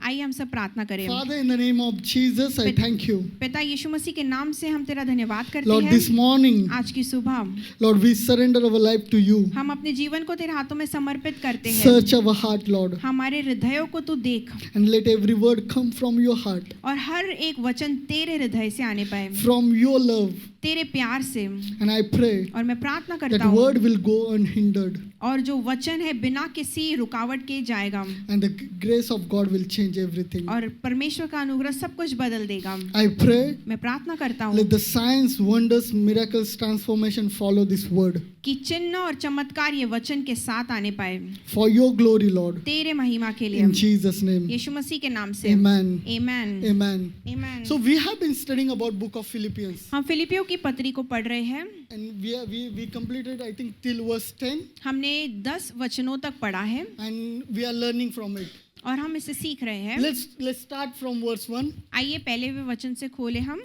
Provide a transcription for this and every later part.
आइए हम सब प्रार्थना करें। Father, in the name of Jesus, I thank you. पिता यीशु मसीह के नाम से हम तेरा धन्यवाद करते Lord, हैं। this morning, आज की सुबह Lord, we surrender our life to you. हम अपने जीवन को तेरे हाथों में समर्पित करते हैं। Search our heart, Lord, हमारे हृदयों को तू देख and let every word come from your heart, और हर एक वचन तेरे हृदय से आने पाए, from your love. तेरे प्यार से। And I pray और मैं प्रार्थना that करता हूँ word will go unhindered और जो वचन है बिना किसी रुकावट के जाएगा and the grace of God will change everything. और परमेश्वर का अनुग्रह सब कुछ बदल देगा। I pray, मैं प्रार्थना करता हूँ let the signs, wonders, miracles, transformation follow this word. कि चिन्ह और चमत्कार ये वचन के साथ आने पाए For your glory, Lord. तेरे महिमा के लिए, In Jesus' name. यीशु मसीह के नाम से। Amen. Amen Amen. Amen. So we have been studying about book of Philippians. हम फिलिपियों की पत्री को पढ़ रहे हैं। And we completed, I think, till verse 10. हमने 10 वचनों तक पढ़ा है And we are learning from it. और हम इसे सीख रहे हैं। Let's start from verse 1. आइए पहले वे वचन से खोले हम।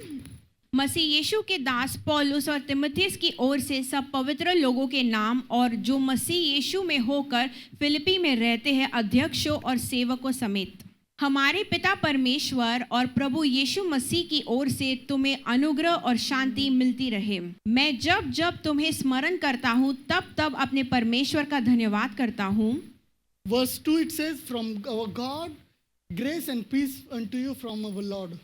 मसीह यीशु के दास पौलुस और तिमुथियुस की ओर से सब पवित्र लोगों के नाम और जो मसीह यीशु में होकर फिलिपी में रहते हैं अध्यक्षों और सेवकों समेत, हमारे पिता परमेश्वर और प्रभु यीशु मसीह की ओर से तुम्हें अनुग्रह और शांति मिलती रहे। मैं जब जब तुम्हें स्मरण करता हूँ तब तब अपने परमेश्वर का धन्यवाद करता हूँ। Verse 2 it says, from our God, grace and peace unto you from our Lord.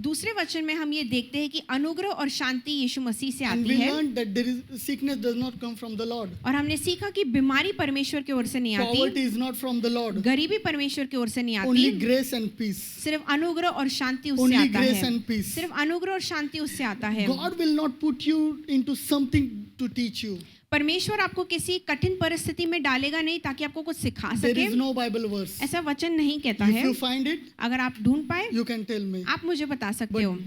दूसरे वचन में हम ये देखते हैं कि अनुग्रह और शांति यीशु मसीह से And आती we है learned that there is sickness does not come from the Lord. और हमने सीखा कि बीमारी परमेश्वर की ओर से नहीं Poverty आती, is not from the Lord. गरीबी परमेश्वर की ओर से नहीं Only आती, grace and peace. सिर्फ अनुग्रह और शांति उससे Only आता grace है। and peace. सिर्फ अनुग्रह और शांति उससे आता है। God will not put you into something to teach you. परमेश्वर आपको किसी कठिन परिस्थिति में डालेगा नहीं ताकि आपको कुछ सिखा There सके। is no Bible verse. ऐसा वचन नहीं कहता If है। you find it, अगर आप ढूंढ पाए you can tell me. आप मुझे बता सकते But हो,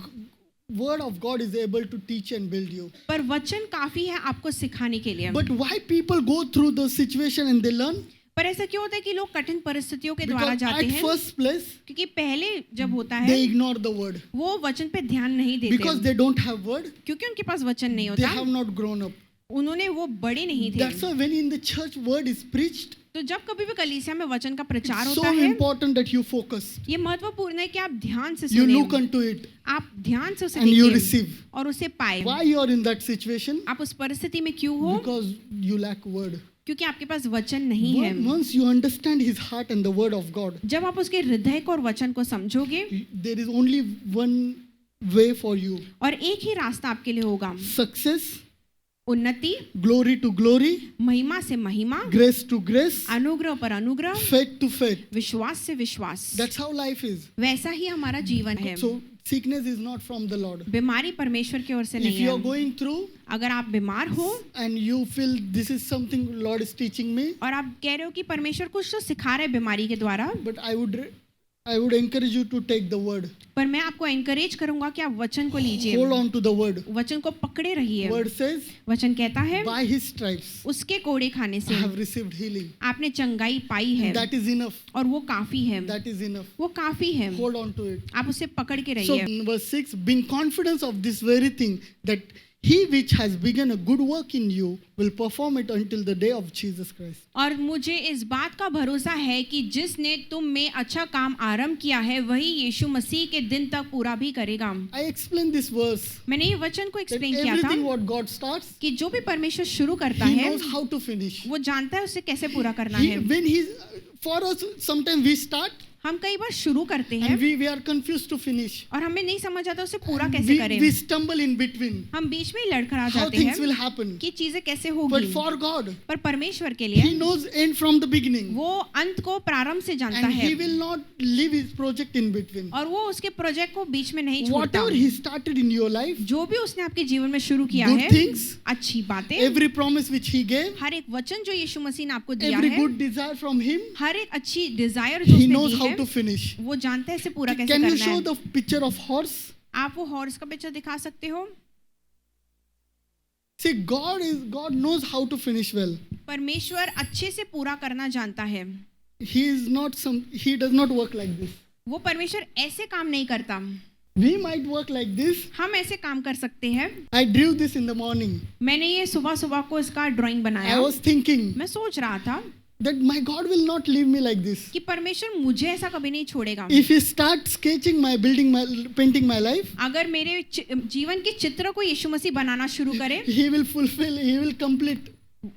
word of God is able to teach and build you. पर वचन काफी है आपको सिखाने के लिए। But why people go through the situation and they learn? पर ऐसा क्यों होता है कि लोग कठिन परिस्थितियों के द्वारा Because जाते at हैं? first place, क्योंकि पहले जब होता they है ignore the word. वो वचन पे ध्यान नहीं देते, Because they don't have word, क्योंकि उनके पास वचन नहीं they होता, have not grown up. उन्होंने वो बड़े नहीं That's थे। why when in the church word is preached, तो जब कभी भी कलीसिया में वचन का प्रचार it's होता so है, important that you focus. ये महत्वपूर्ण है कि आप ध्यान से You look सुने, unto it आप ध्यान से उसे and you देखिए receive. और उसे पाए। Why you are in that situation? आप उस परिस्थिति में क्यों हो? Because you lack word. क्योंकि आपके पास वचन नहीं है। Once you understand his heart and the word of God, जब आप उसके हृदय को और वचन को समझोगे there is only one way for you. और एक ही रास्ता आपके लिए होगा, Success, उन्नति, glory to glory, महिमा से महिमा, grace to grace, अनुग्रह पर अनुग्रह, faith to faith. विश्वास से विश्वास। That's how life is. वैसा ही हमारा जीवन है। So sickness is not from the Lord. बीमारी परमेश्वर की ओर से If नहीं you are है। going through अगर आप बीमार हो and you feel this is something Lord is teaching me, और आप कह रहे हो कि परमेश्वर कुछ तो सिखा रहे बीमारी के द्वारा, but I would encourage you to take the word. पर मैं आपको एनकरेज करूंगा कि आप वचन को लीजिए, Hold on to the word. वचन को पकड़े रहिए। Word says, वचन कहता है by his stripes उसके कोड़े खाने I से have received healing. आपने चंगाई पाई है And that is enough. और वो काफी है, That is enough. वो काफी है। Hold on to it. आप उसे पकड़ के So रहिए। in verse 6, being confident of this very thing, that he which has begun a good work in you will perform it until the day of Jesus Christ. और मुझे इस बात का भरोसा है कि जिसने तुम में अच्छा काम आरंभ किया है वही यीशु मसीह के दिन तक पूरा भी करेगा। I explained this verse. मैंने ये वचन को That एक्सप्लेन किया everything था what God starts, कि जो भी परमेश्वर शुरू करता he है knows how to finish. वो जानता है उसे कैसे पूरा करना He, है। when he, for us, sometimes we start हम कई बार शुरू करते हैं and we are confused to finish. और हमें नहीं समझ आता उसे पूरा कैसे करें। We stumble in between. हम बीच में ही लड़खड़ा How जाते things will हैं happen. कि चीजें कैसे But होगी, for God, पर परमेश्वर के he लिए knows end from the beginning. वो अंत को प्रारंभ से जानता And है he will not leave his project in between. और वो उसके प्रोजेक्ट को बीच में नहीं छोड़ता। Whatever he started in your life, जो भी उसने आपके जीवन में शुरू किया good है, things, अच्छी बातें, every promise which he gave, हर एक वचन जो यीशु मसीह ने आपको दिया every है, good desire from him, हर एक अच्छी डिजायर जो he उसने knows दी how है, to finish. वो जानता है इसे पूरा कैसे Can you करना show है। the picture of horse? आप वो हॉर्स का पिक्चर दिखा सकते हो। See, God knows how to finish well. परमेश्वर अच्छे से पूरा करना जानता है। He does not work like this. वो परमेश्वर ऐसे काम नहीं करता। We might work like this. हम ऐसे काम कर सकते हैं। I drew this in the morning. मैंने ये सुबह सुबह को इसका ड्राइंग बनाया। I was thinking, मैं सोच रहा था that my God will not leave me like this. कि परमेश्वर मुझे ऐसा कभी नहीं छोड़ेगा। If He starts sketching my, painting my life, अगर मेरे जीवन के चित्र को यीशु मसीह बनाना शुरू करे, He will fulfill, He will complete.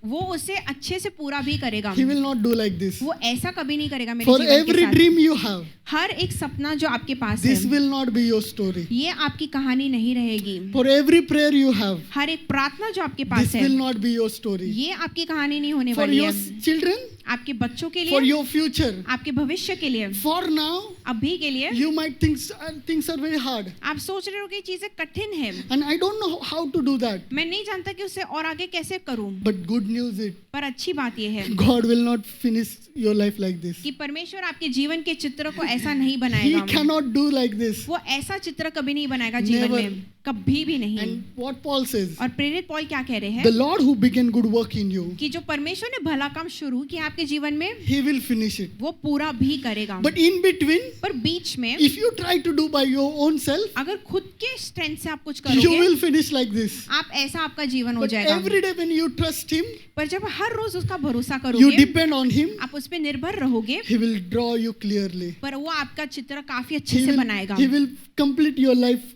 वो उसे अच्छे से पूरा भी करेगा। He will not do like this. वो ऐसा कभी नहीं करेगा मेरे For जीवन के every साथ। dream you have, हर एक सपना जो आपके पास this है, will not be your story. ये आपकी कहानी नहीं रहेगी। For every prayer you have, हर एक प्रार्थना जो आपके this पास है, will not be your story. ये आपकी कहानी नहीं होने For वाली your है। children, आपके बच्चों के for लिए, your future. आपके भविष्य के लिए, For now, अभी के लिए you might think things are very hard. आप सोच रहे हो कि चीजें कठिन है, And I don't know how to do that. मैं नहीं जानता कि उससे और आगे कैसे करूं। But good news is, पर अच्छी बात यह है God will not finish your life like this. कि परमेश्वर आपके जीवन के चित्र को ऐसा नहीं He बनाएगा। cannot do like this. वो ऐसा चित्र कभी नहीं बनाएगा जीवन Never. में, कभी भी नहीं। And what Paul says, और प्रेरित पौल क्या कह रहे हैं the Lord who began good work in you, कि जो परमेश्वर ने भला काम शुरू किया आपके जीवन में, He will finish it. वो पूरा भी करेगा। But in between, पर बीच में if you try to do by your own self, अगर खुद के स्ट्रेंथ से आप कुछ you करोगे, will finish like this. आप ऐसा आपका जीवन हो But जाएगा। every day when you trust Him, पर जब हर रोज उसका भरोसा you करोगे, depend on Him, आप उस पर निर्भर रहोगे, He will draw you clearly. पर वो आपका चित्र काफी अच्छे से बनाएगा। He will complete your life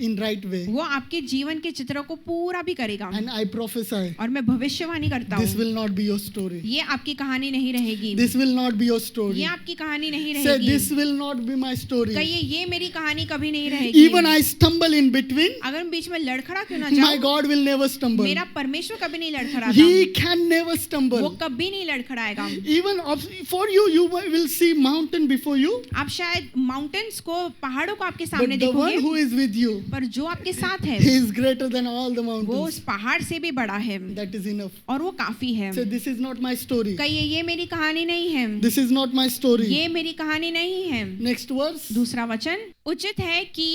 in right way. वो आपके जीवन के चित्र को पूरा भी करेगा। And I prophesy, और मैं भविष्यवाणी करता this हूँ, will not be your story. ये आपकी कहानी नहीं रहेगी। This will not be your story. ये आपकी कहानी नहीं Say, रहेगी। this will not be my story. कहिए ये मेरी कहानी कभी नहीं रहेगी। Even I stumble in between, अगर मैं बीच में लड़खड़ा क्यों ना my जाऊं, God will never stumble. मेरा परमेश्वर कभी नहीं लड़खड़ाता। He can never वो stumble. कभी नहीं लड़खड़ाएगा। Even for you, you will see mountain before you, आप शायद माउंटेन्स को, पहाड़ों को आपके सामने but the one देखोगे, who is with you, पर जो आपके साथ है He is greater than all the वो mountains. उस पहाड़ से भी बड़ा है That is enough. और वो काफी है। Say, this is not my story. कहिए ये मेरी कहानी नहीं है, This is not my story. ये मेरी कहानी नहीं है। Next verse. दूसरा वचन, उचित है कि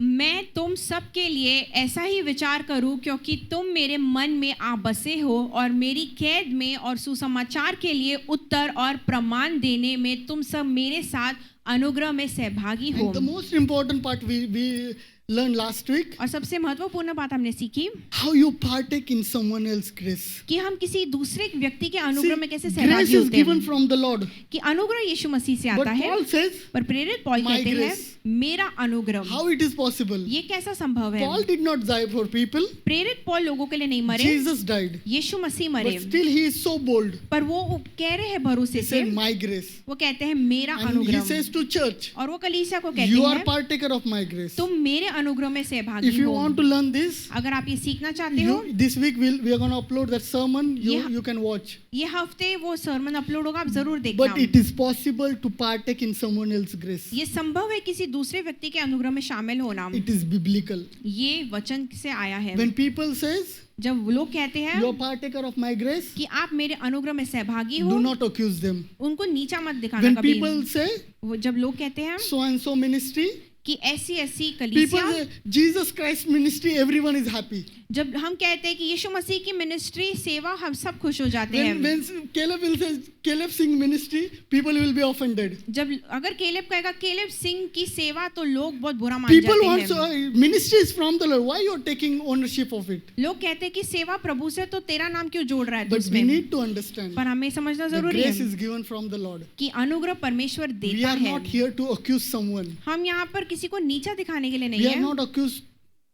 मैं तुम सब के लिए ऐसा ही विचार करूं क्योंकि तुम मेरे मन में आ बसे हो और मेरी कैद में और सुसमाचार के लिए उत्तर और प्रमाण देने में तुम सब मेरे साथ अनुग्रह में सहभागी हो। And the most important part we learned last week, और सबसे महत्वपूर्ण बात हमने सीखी how you partake in someone else's grace. कि हम किसी दूसरे व्यक्ति के See, अनुग्रह में कैसे grace सहभागी is होते given हैं, from the Lord. कि अनुग्रह यीशु मसीह से But आता है। Paul says, पर प्रेरित पौल My कहते हैं grace. मेरा अनुग्रह। how it is possible? ये कैसा संभव है? Paul did not die for people. प्रेरित पौल लोगों के लिए नहीं मरे, Jesus died. Yeshu Masih But मरे, still he is so bold. पर वो कह रहे हैं भरोसे He से, said, my grace. वो कहते हैं मेरा And he अनुग्रह। says to church, और वो कलीसिया को कहते you are हैं partaker of my grace. तुम मेरे अनुग्रह में If सहभागी you हो। want to learn this, अगर आप ये सीखना चाहते हो, this week we are going to upload that sermon. Yeah. You can watch. ये हफ्ते वो सरमन अपलोड होगा, आप जरूर But देखना। it is possible to partake in someone else's grace. ये संभव है किसी दूसरे व्यक्ति के अनुग्रह में शामिल होना। It is biblical. ये वचन से आया है। When people says, जब लोग कहते हैं you are partaker of my grace, कि आप मेरे अनुग्रह में सहभागी do हो, not accuse them. उनको नीचा मत दिखाना When कभी। people say, वो जब लोग कहते हैं so and so ministry, कि ऐसी ऐसी people कलीसिया, say, Jesus Christ ministry, everyone is happy. जब हम कहते हैं कि यीशु मसीह की मिनिस्ट्री सेवा, हम सब खुश हो जाते हैं। When Caleb will say, Caleb Singh ministry, people will be offended. जब अगर केलेब कहेगा केलेब सिंह की सेवा, तो लोग बहुत बुरा मान People जाते want, हैं। ministry is from the Lord. Why you are taking ownership of it? लोग कहते हैं कि सेवा प्रभु से, तो तेरा नाम क्यों जोड़ रहा है तू But we उसमें? need to understand, पर हमें समझना the जरूरी grace है is given from the Lord. कि अनुग्रह परमेश्वर We देता are है। not here to accuse someone. हम यहाँ पर किसी को नीचा दिखाने के लिए नहीं We are है।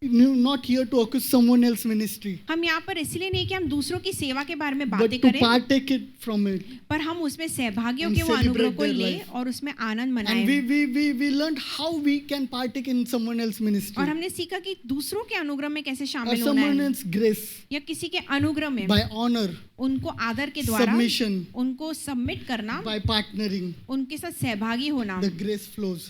not here to accuse someone else's ministry, हम यहाँ पर इसलिए नहीं कि हम दूसरों की सेवा के बारे में but बातें to करें, partake it from it. पर हम उसमें सहभागी And होकर वो अनुग्रह celebrate को their ले life. और उसमें आनंद And मनाएं। we learned how we can partake in someone else's ministry और हमने सीखा कि दूसरों के अनुग्रह में कैसे or शामिल होना someone है, else's grace या किसी के अनुग्रह में by honor, उनको आदर के द्वारा submission, उनको सबमिट करना, by partnering. उनके साथ सहभागी होना, The grace flows.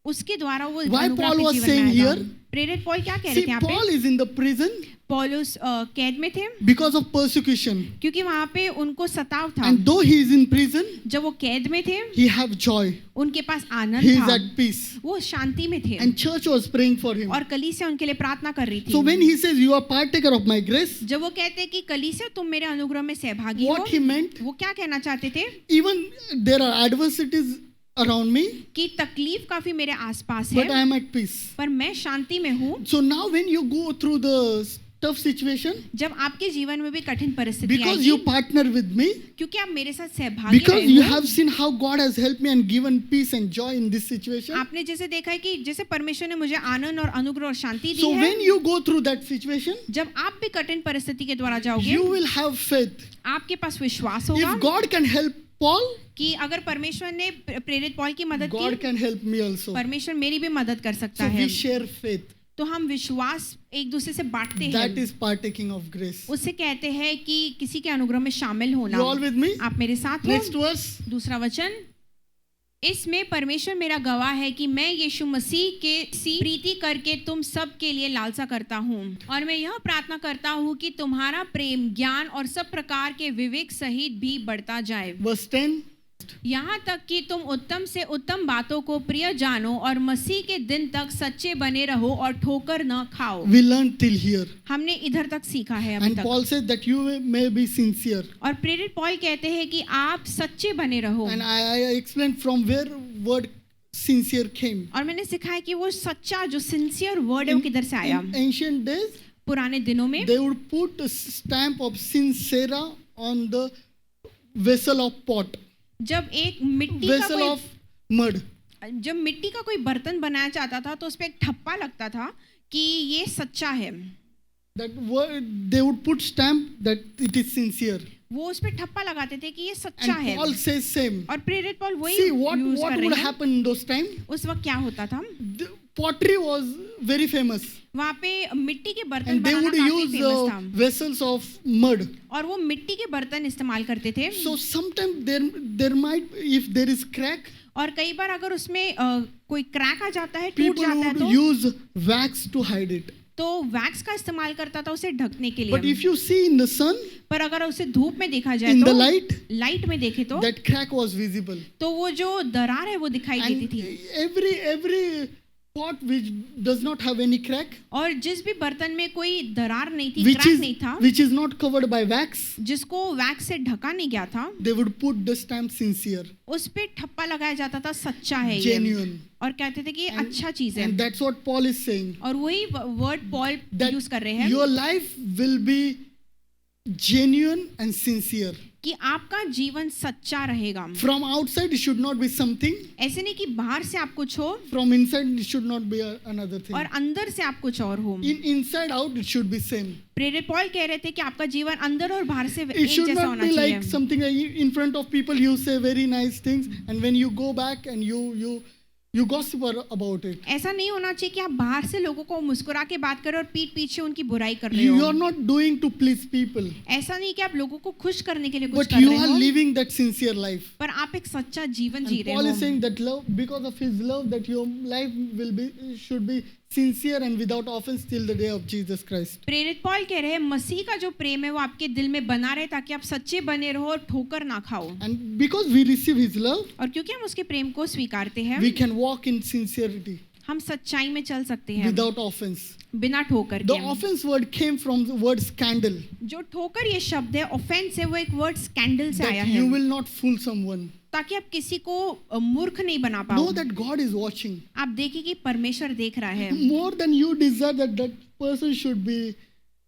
उसके द्वारा वो Why अनुग्रह Paul आपके was जीवन saying में आएगा। here? प्रेरित पौल क्या कह रहे See, थे यहाँ पे? Paul is in the prison पौलुस कैद में थे because of persecution. क्योंकि वहाँ पे उनको सताव था। And though he is in prison, जब वो कैद में थे, he have joy. उनके पास आनंद He is था, at peace. वो शांति में थे And church was praying for him. और कलीसिया उनके लिए प्रार्थना कर रही So थी। when he says, you are partaker of my grace, जब वो कहते हैं कि कलीसिया तुम मेरे अनुग्रह में सहभागी हो, what he meant, वो क्या कहना चाहते थे? even there are adversities around me, कि तकलीफ काफी मेरे आसपास but I है, am at peace. पर मैं शांति में हूँ। So now when you go through the tough situation? जब आपके जीवन में भी कठिन परिस्थिति Because आएगी, you partner with me. क्योंकि आप मेरे साथ सहभागी Because रहे you हो। have seen how God has helped me and given peace and joy in this situation. आपने जैसे देखा है कि जैसे परमेश्वर ने मुझे आनंद और अनुग्रह और शांति दी So है, when you go through that situation, जब आप भी कठिन परिस्थिति के द्वारा जाओगे, you will have faith. आपके पास विश्वास होगा If God can help Paul, कि अगर परमेश्वर ने प्रेरित पॉल की मदद God की, can help me also. परमेश्वर मेरी भी मदद कर सकता So है। we share faith. तो हम विश्वास एक दूसरे से बांटते That हैं, is partaking of grace. उससे कहते हैं कि किसी के अनुग्रह में शामिल होना। You all with me? आप मेरे साथ Next हो। verse. दूसरा वचन, इसमें परमेश्वर मेरा गवाह है कि मैं यीशु मसीह के सी प्रीति करके तुम सब के लिए लालसा करता हूँ, और मैं यह प्रार्थना करता हूँ कि तुम्हारा प्रेम ज्ञान और सब प्रकार के विवेक सहित भी बढ़ता जाए, Verse 10. यहाँ तक कि तुम उत्तम से उत्तम बातों को प्रिय जानो और मसीह के दिन तक सच्चे बने रहो और ठोकर न खाओ। We learned till here. हमने इधर तक सीखा है अभी And तक। Paul says that you may be sincere. और प्रेरित पॉल कहते हैं कि आप सच्चे बने रहो। And I explained from where word sincere came. और मैंने सिखाया कि वो सच्चा जो सिंसियर वर्ड है वो किधर से आया। In ancient days, पुराने दिनों में they would put a stamp of sincera on the vessel of pot, जब एक मिट्टी का vessel of mud. जब मिट्टी का कोई बर्तन बनाया जाता था तो उस पे एक ठप्पा लगता था कि ये सच्चा है। That word, they would put stamp that it is sincere. वो उस पे ठप्पा लगाते थे कि ये सच्चा And है। Paul says same. और प्रेरित पॉल वही See what यूज कर रहे would हैं। happen in those times? उस वक्त क्या होता था, The pottery was very famous, वहाँ पे मिट्टी के बर्तन and they बनाना would काफी use फेमस था, vessels of mud. और वो मिट्टी के बर्तन इस्तेमाल करते थे। So sometimes there might, if there is crack, और कई बार अगर उसमें कोई क्रैक आ जाता है, टूट people जाता है, would तो use wax to hide it. तो वैक्स का इस्तेमाल करता था उसे ढकने के But लिए। if you see in the sun, पर अगर उसे धूप में देखा जाए in तो the light, लाइट में देखे तो that crack was visible. तो वो जो दरार है वो दिखाई देती And थी। every pot which does not have any crack, और जिस भी बर्तन में कोई दरार नहीं थी, क्रैक नहीं था, which is not covered by wax, जिसको वैक्स से ढका नहीं गया था, they would put the stamp sincere, उस पे ठप्पा लगाया जाता था सच्चा है ये, genuine. और कहते थे कि ये अच्छा चीज है। And that's what Paul is saying. और वही वर्ड पॉल That यूज कर रहे हैं your life will be genuine and sincere. कि आपका जीवन सच्चा रहेगा। From outside, it should not be something. ऐसे नहीं कि बाहर से आप कुछ हो From inside, it should not be another thing. और अंदर से आप कुछ और हो। Inside out, it should be same. प्रेरित पॉल कह रहे थे कि आपका जीवन अंदर और बाहर से It एक should जैसा not होना be चाहिए। like something in front of people you say very nice things, and when you go back and you gossip about it. ऐसा नहीं होना चाहिए कि आप बाहर से लोगों को मुस्कुरा के बात कर रहे हो और पीठ पीछे उनकी बुराई कर रहे You हो। are not doing to please people, ऐसा नहीं कि आप लोगों को खुश करने के लिए कुछ but कर you रहे are हो, living that sincere life. पर आप एक सच्चा जीवन जी And रहे Paul is हो। saying that love, because of his love, that your life should be sincere and without offense till the day of Jesus Christ. प्रेरित पॉल कह रहे हैं मसीह का जो प्रेम है वो आपके दिल में बना रहे ताकि आप सच्चे बने रहो और ठोकर ना खाओ। And because we receive his love, और क्योंकि हम उसके प्रेम को स्वीकारते हैं, we can walk in sincerity हम सच्चाई में चल सकते हैं without offense. बिना ठोकर The के। offense word came from the word scandal, जो ठोकर ये शब्द है, ऑफेंस है, वो एक वर्ड स्कैंडल से आया that है, you will not fool someone. ताकि आप किसी को मूर्ख नहीं बना पाओ। Know that God is watching. आप देखिए कि परमेश्वर देख रहा है। More than you desire that person should be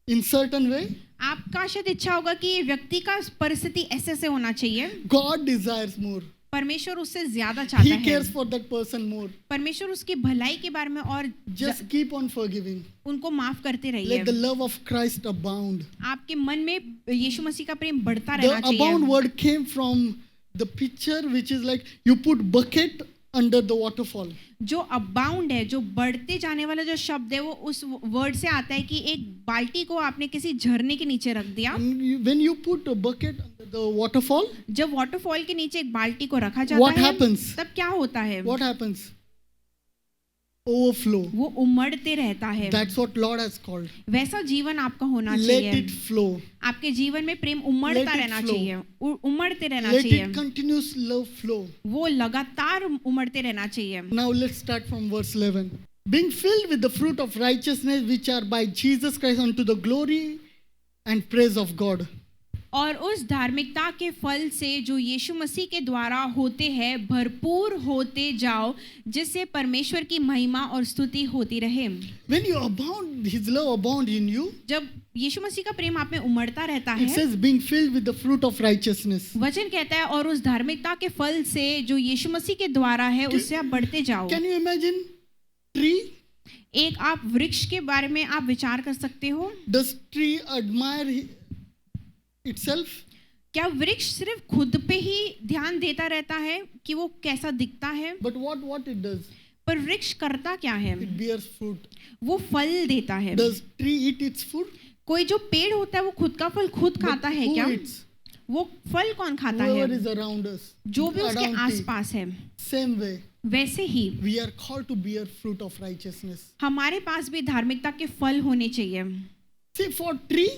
in certain way, आपका शायद इच्छा होगा कि ये व्यक्ति का परिस्थिति ऐसे से होना चाहिए, God desires more. परमेश्वर उससे ज्यादा चाहता He है। cares for that person more. परमेश्वर उसकी भलाई के बारे में और Just keep on forgiving. उनको माफ करते रहिए। Let the love of Christ abound. आपके मन में यीशु मसीह का प्रेम बढ़ता The रहना abound चाहिए। word came from the picture which is like you put bucket under the waterfall. जो अबाउंड है, जो बढ़ते जाने वाला जो शब्द है, वो उस वर्ड से आता है कि एक बाल्टी को आपने किसी झरने के नीचे रख दिया। And when you put a bucket under the waterfall, जब वाटरफॉल के नीचे एक बाल्टी को रखा जाता what है, happens? तब क्या होता है? What happens? Overflow. वो उमड़ते रहता है। That's what Lord has called. वैसा जीवन आपका होना Let चाहिए। it flow. आपके जीवन में प्रेम उमड़ता Let it रहना flow. चाहिए, उमड़ते रहना Let चाहिए, it continuous love flow. वो लगातार उमड़ते रहना चाहिए। Now let's start from verse 11. Being filled with the fruit of righteousness which are by Jesus Christ unto the glory and praise of God. और उस धार्मिकता के फल से जो यीशु मसीह के द्वारा होते हैं भरपूर होते जाओ, जिससे परमेश्वर की महिमा और स्तुति होती रहे। When you abound, His love abound in you. जब यीशु मसीह का प्रेम आप में उमड़ता रहता It है, says being filled with the fruit of righteousness. वचन कहता है और उस धार्मिकता के फल से जो यीशु मसीह के द्वारा है उससे आप बढ़ते जाओ। Can you imagine tree? एक आप वृक्ष के बारे में आप विचार कर सकते हो। Does tree admire itself? क्या वृक्ष सिर्फ खुद पे ही ध्यान देता रहता है कि वो कैसा दिखता है? But what it does? पर वृक्ष करता क्या है? It bears fruit. वो फल देता है। Does tree eat its food? कोई जो पेड़ होता है वो खुद का फल खुद खाता है Who क्या? eats? वो फल कौन खाता Whoever है? is around us. जो भी उसके Around tree. आसपास है। Same way, वैसे ही we are called to bear fruit of righteousness. हमारे पास भी धार्मिकता के फल होने चाहिए। See, for tree,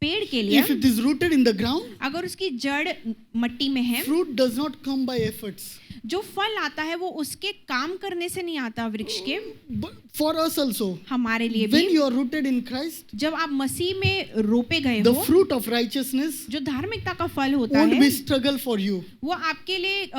पेड़ के लिए if it is rooted in the ground, अगर उसकी जड़ मट्टी में है, fruit does not come by efforts. जो फल आता है वो उसके काम करने से नहीं आता वृक्ष के। But for us also, हमारे लिए when भी you are rooted in Christ, जब आप मसीह में रोपे गए the हो, fruit of righteousness जो धार्मिकता का फल होता won't है be struggle for you. वो आपके लिए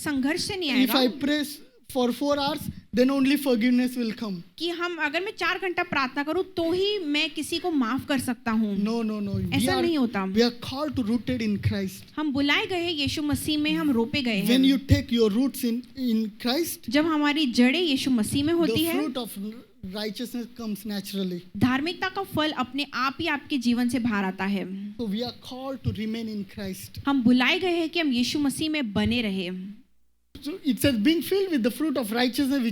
संघर्ष से नहीं If I आएगा pray for 4 hours, then only forgiveness will come. कि हम अगर मैं 4 घंटा प्रार्थना करूं तो ही मैं किसी को माफ कर सकता हूं। No. We ऐसा नहीं होता। are called to rooted in Christ. हम बुलाए गए हैं यीशु मसीह में, हम रोपे गए When हैं। you take your roots in Christ, जब हमारी जड़ें यीशु मसीह में होती the है, fruit of righteousness comes naturally. धार्मिकता का फल अपने आप ही आपके जीवन से बाहर आता है। So we are called to remain in Christ. हम बुलाए गए हैं कि हम यीशु मसीह में बने रहे। So it says being filled with the fruit of righteousness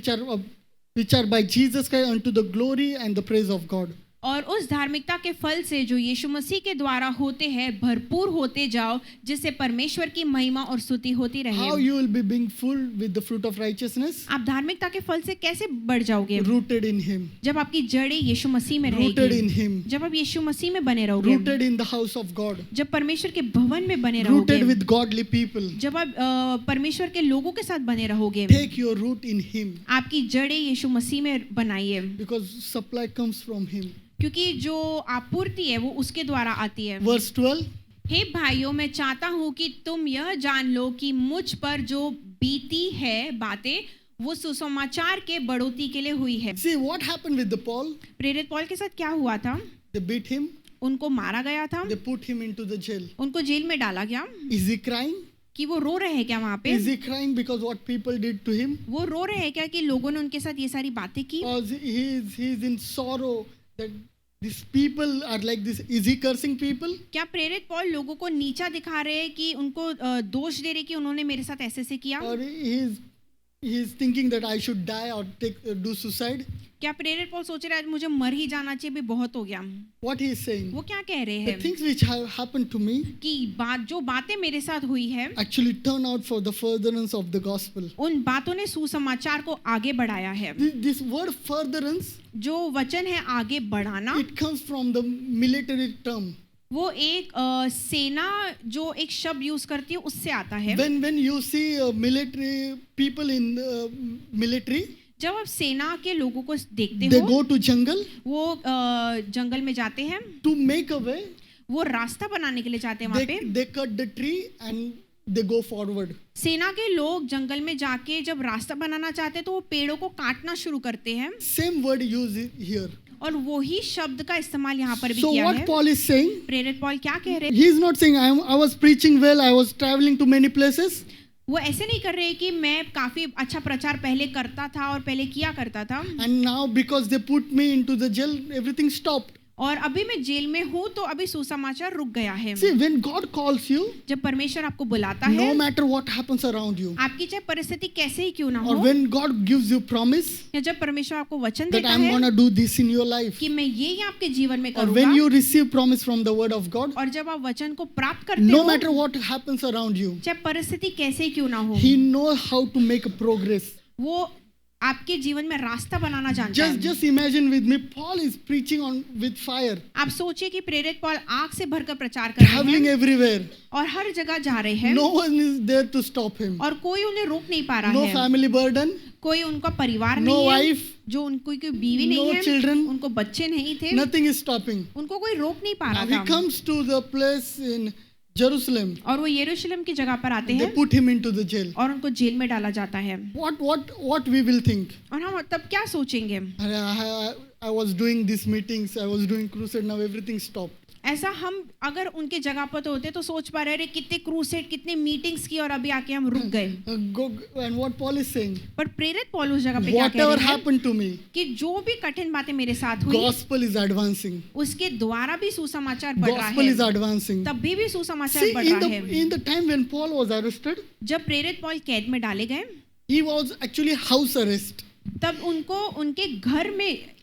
which are by Jesus Christ unto the glory and the praise of God. और उस धार्मिकता के फल से जो यीशु मसीह के द्वारा होते हैं भरपूर होते जाओ, जिससे परमेश्वर की महिमा और स्तुति होती How रहे। you will be being full with the fruit of righteousness? आप धार्मिकता के फल से कैसे बढ़ जाओगे? Rooted in Him. जब आपकी जड़ें यीशु मसीह में Rooted रहेगी, in Him. जब आप यीशु मसीह में बने रहोगे, Rooted in the house of God. जब परमेश्वर के भवन में बने रहोगे, Rooted with godly people. जब आप परमेश्वर के लोगों के साथ बने रहोगे, Take your root in Him. आपकी जड़ें यीशु मसीह में बनाइए, Because supply comes from Him. क्योंकि जो आपूर्ति है वो उसके द्वारा आती है। Verse 12. हे भाइयों, मैं चाहता हूँ कि तुम यह जान लो कि मुझ पर जो बीती है बातें वो सुसमाचार के बढ़ोतरी के लिए हुई है। See what happened with the Paul? प्रेरित पौल के साथ क्या हुआ था? They beat him. उनको मारा गया था, They put him into the jail. उनको जेल में डाला गया। Is he crying? कि वो रो रहे हैं क्या वहाँ पे? Is he crying because what people did to him? वो रो रहे हैं क्या कि लोगों ने उनके साथ ये सारी बातें की? Or he is in sorrow that these people are like this. Is he cursing people? क्या प्रेरित पौल लोगों को नीचा दिखा रहे हैं कि उनको दोष दे रहे कि उन्होंने मेरे साथ ऐसे से किया? Or he is thinking that I should die or do suicide? क्या प्रेरित पौल सोच रहा है मुझे मर ही जाना चाहिए, भी बहुत हो गया? What he is saying? वो क्या कह रहे The हैं things which have happened to me कि जो बातें मेरे साथ हुई है actually turn out for the furtherance of the gospel. उन बातों ने सुसमाचार को आगे बढ़ाया है। This word furtherance, जो वचन है आगे बढ़ाना, it comes from the military term. वो एक सेना जो एक शब्द यूज करती है उससे आता है। When you see military people in military, जब आप सेना के लोगों को देखते they हो, go to jungle वो जंगल में जाते हैं, to make a way. वो रास्ता बनाने के लिए जाते हैं वहाँ पे। They cut the tree and they go forward. सेना के लोग जंगल में जाके जब रास्ता बनाना चाहते हैं तो वो पेड़ों को काटना शुरू करते हैं, Same word used here. और वही शब्द का इस्तेमाल यहाँ पर भी So किया what है। Paul is saying, प्रेरित पौल क्या कह रहे हैं? he is not saying I was preaching well, I was traveling to many places. वो ऐसे नहीं कर रहे कि मैं काफी अच्छा प्रचार पहले करता था और पहले किया करता था, And now because they put me into the jail, everything stopped. और अभी मैं जेल में हूँ तो अभी सुसमाचार रुक गया है। See, when God calls you, जब परमेश्वर आपको बुलाता no है, matter what happens around you, आपकी चाहे परिस्थिति कैसे ही क्यों ना or हो, when God gives you promise या जब परमेश्वर आपको वचन that देता I'm है gonna do this in your life, कि मैं ये आपके जीवन में or when करूँगा, you receive promise from the word of God, और जब आप वचन को प्राप्त करते no हो, matter what happens around you, चाहे परिस्थिति कैसे ही क्यों ना हो, He knows how to make a progress. वो आपके जीवन में रास्ता बनाना जानता है। Just imagine with me, Paul is preaching on with fire, आप सोचिए कि प्रेरित पौल आग से भरकर प्रचार कर रहे traveling हैं everywhere. और हर जगह जा रहे हैं, No one is there to stop him. और कोई उन्हें रोक नहीं पा रहा No है, family burden, कोई उनका परिवार no नहीं है, wife, जो उनको कोई बीवी no नहीं है, children, उनको बच्चे नहीं थे, nothing is stopping. उनको कोई रोक नहीं पा Now रहा he था। comes to the place in Jerusalem. और वो यरूशलेम की जगह पर आते They हैं put him into the jail. और उनको जेल में डाला जाता है। What we will think? और हम तब क्या सोचेंगे? I was doing these meetings, I was doing crusade, now everything stopped. ऐसा हम अगर उनके जगह पर तो होते तो सोच पा रहे कितने क्रूसेड कितने मीटिंग्स की और अभी आके हम रुक गए। And what Paul is saying? पर प्रेरित पौलुस उस जगह पे क्या कह Whatever रहे हैं happened to me, कि जो भी कठिन बातें मेरे साथ हुई gospel is advancing. उसके द्वारा भी सुसमाचार बढ़ रहा Gospel is है, advancing. तब भी सुसमाचार See, बढ़ रहा है। in the time when Paul was arrested, जब प्रेरित पौल कैद में डाले गए he was actually house arrest. तब उनको उनके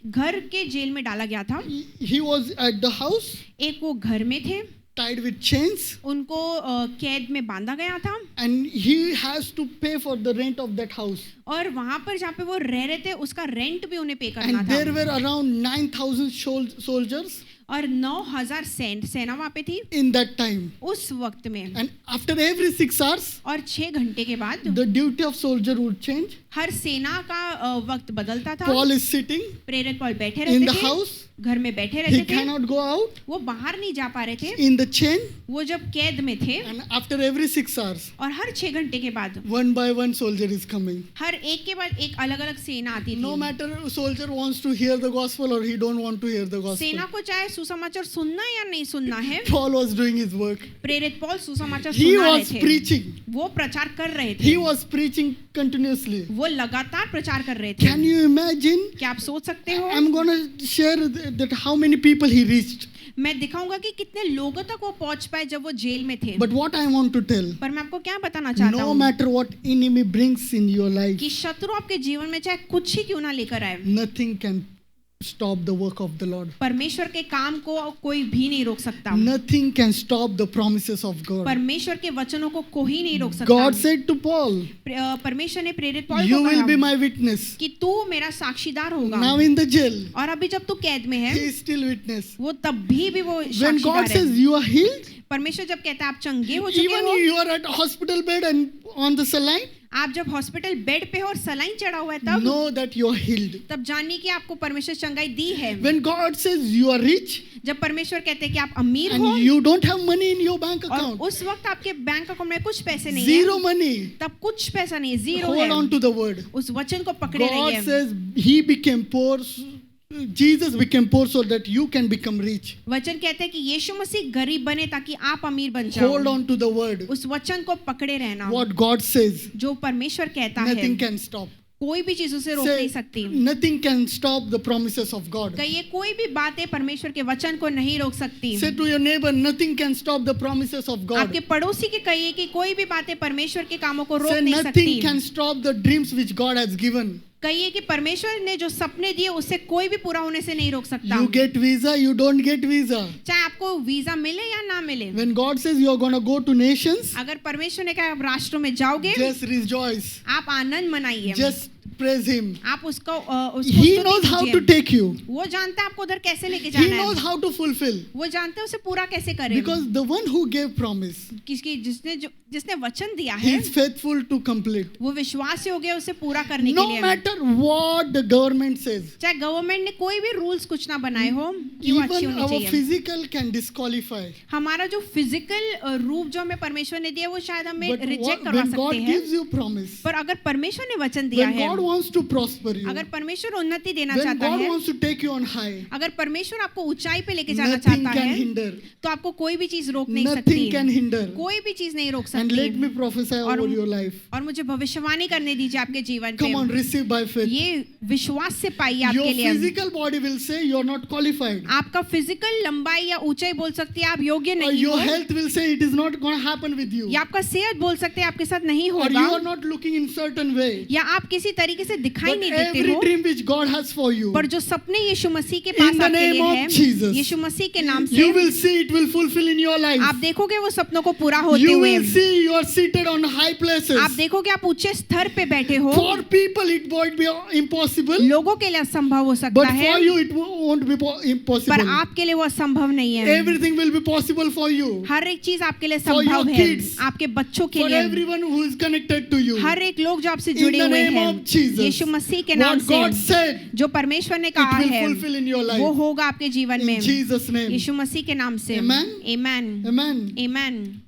घर के जेल में डाला गया था। He was at the house, एक वो घर में थे, tied with chains, उनको कैद में बांधा गया था and he has to pay for the rent of that house. और वहां पर जहाँ पे वो रह रहे थे उसका रेंट भी उन्हें पे करना And था। there were around 9,000 soldiers और 9,000 सेना वहां पे थी in that time. उस वक्त में। And after every 6 hours, और 6 घंटे के बाद the duty of soldier would change. हर सेना का वक्त बदलता था। Paul is sitting प्रेरित पौल बैठे in रहते the थे, house. घर में बैठे He रहते थे, cannot go out वो बाहर नहीं जा पा रहे थे। in the chain. वो जब कैद में थे And after every 6 hours, और हर 6 घंटे के बाद one by one soldier is coming. हर एक के बाद एक अलग अलग सेना आती थी। No matter soldier wants to hear the gospel or he don't want to hear the gospel. सेना को चाहे सुसमाचार सुनना या नहीं सुनना है, Paul was doing his work. प्रेरित पौल सुसमाचार He सुना रहे was थे, preaching. वो प्रचार कर रहे थे, He was preaching continuously. वो लगातार प्रचार कर रहे थे। Can you imagine? क्या आप सोच सकते हो? I'm going to share that how many people he reached. मैं दिखाऊंगा कि कितने लोगों तक वो पहुंच पाए जब वो जेल में थे। But what I want to tell, पर मैं आपको क्या बताना चाहता no हूँ matter what enemy brings in your life, कि शत्रु आपके जीवन में चाहे कुछ ही क्यों ना लेकर आए, nothing can stop the work of the Lord. परमेश्वर के काम को कोई भी नहीं रोक सकता। Nothing can stop the promises of God. परमेश्वर के वचनों को कोई नहीं रोक सकता। God said to Paul, परमेश्वर ने प्रेरित पौल you को will be कहा my witness. कि तू मेरा साक्षीदार होगा। Now in the jail, और अभी जब तू कैद में है, he is still witness. वो तब भी वो When God साक्षीदार says है। you are healed, परमेश्वर जब कहता है आप चंगे हो चुके even हो, you are at hospital bed and on the saline, आप जब हॉस्पिटल बेड पे हो और सलाइन चढ़ा हुआ है तब know that you are healed. तब जानिए कि आपको परमेश्वर चंगाई दी है। When God says you are rich जब परमेश्वर कहते हैं कि आप अमीर हो and you don't have money in your bank और account, उस वक्त आपके बैंक अकाउंट में कुछ पैसे नहीं zero है, money, तब कुछ पैसा नहीं है, जीरो hold on है। to the word. उस वचन को पकड़े God रहिए। says he became poor, Jesus became poor so that you can become rich. वचन कहते हैं कि यीशु मसीह गरीब बने ताकि आप अमीर बन जाओ। Hold on to the word. उस वचन को पकड़े रहना। What God says, जो परमेश्वर कहता है nothing can stop. कोई भी चीज उसे रोक Say, नहीं सकती। nothing can stop the promises of God. कहिए कोई भी बातें परमेश्वर के वचन को नहीं रोक सकती। Say to your neighbor, nothing can stop the promises of God. आपके पड़ोसी के कहिए कि कोई भी बातें परमेश्वर के कामों को रोक Say नहीं nothing सकती। can stop the dreams which God has given. कहिए कि परमेश्वर ने जो सपने दिए उससे कोई भी पूरा होने से नहीं रोक सकता। You get visa, you don't get visa. चाहे आपको वीजा मिले या ना मिले, When God says you are going to go to nations, अगर परमेश्वर ने कहा आप राष्ट्रों में जाओगे, just rejoice. आप आनंद मनाइए, Just praise Him. आप उसको He स्तुति knows how कीजिए। to take you. वो जानता है आपको उधर कैसे लेके He जाना knows है, how to fulfill. वो जानते हैं उसे पूरा कैसे करें। Because the one who gave promise, जिसने वचन दिया He है is faithful to complete. वो विश्वासी हो गया उसे पूरा करने के No लिए। matter what the government says, चाहे गवर्नमेंट ने कोई भी रूल्स कुछ ना बनाए हो कि वो अच्छी even होनी our चाहिए। physical can disqualify. हमारा जो फिजिकल रूप जो हमें परमेश्वर ने दिया वो शायद हमें But रिजेक्ट करवा when God सकते हैं। gives you promise, पर अगर परमेश्वर ने वचन दिया when है, God wants to prosper you, अगर परमेश्वर उन्नति देना when चाहता God है, wants to take you on high, अगर परमेश्वर आपको ऊंचाई पे लेके जाना nothing चाहता can है, hinder. तो आपको कोई भी चीज रोक नहीं सकती। Nothing can hinder. कोई भी चीज नहीं रोक And let me सकती। prophesy और- over your life. और मुझे भविष्यवाणी करने दीजिए आपके जीवन Come on, पे। receive by faith. ये विश्वास से पाइए Your आपके लिए। physical body will say you are not qualified. आपका फिजिकल लंबाई या ऊंचाई बोल सकती है आप योग्य Or नहीं your हो, health will say it is not going to happen with you. या आपका सेहत बोल सकते हैं आपके साथ नहीं Or होगा, you are not looking in certain way. या आप किसी तरीके से दिखाई But नहीं देते every हो। dream which God has for you, पर जो सपने यीशु मसीह के पास In the आपके name लिए of है, Jesus, यीशु मसीह के नाम you से will see it will fulfill in your life. आप देखोगे वो सपनों को पूरा होते You हुए। will see you are seated on high places. आप देखोगे आप ऊंचे स्तर पे बैठे हो। For people it might be impossible, लोगों के लिए असंभव हो सकता but है, for you it won't be पर impossible. आपके लिए वो असंभव नहीं है। Everything will be possible for you. हर एक चीज आपके लिए For your संभव है, kids, आपके बच्चों के For लिए, everyone who is connected to you. हर एक लोग जो आपसे In जुड़े the हुए name हैं, of Jesus, यीशु मसीह के नाम what God से said, जो परमेश्वर ने it कहा will है fulfill in your वो life. होगा आपके जीवन में, In Jesus' name. यीशु मसीह के नाम से। Amen. Amen, Amen. Amen.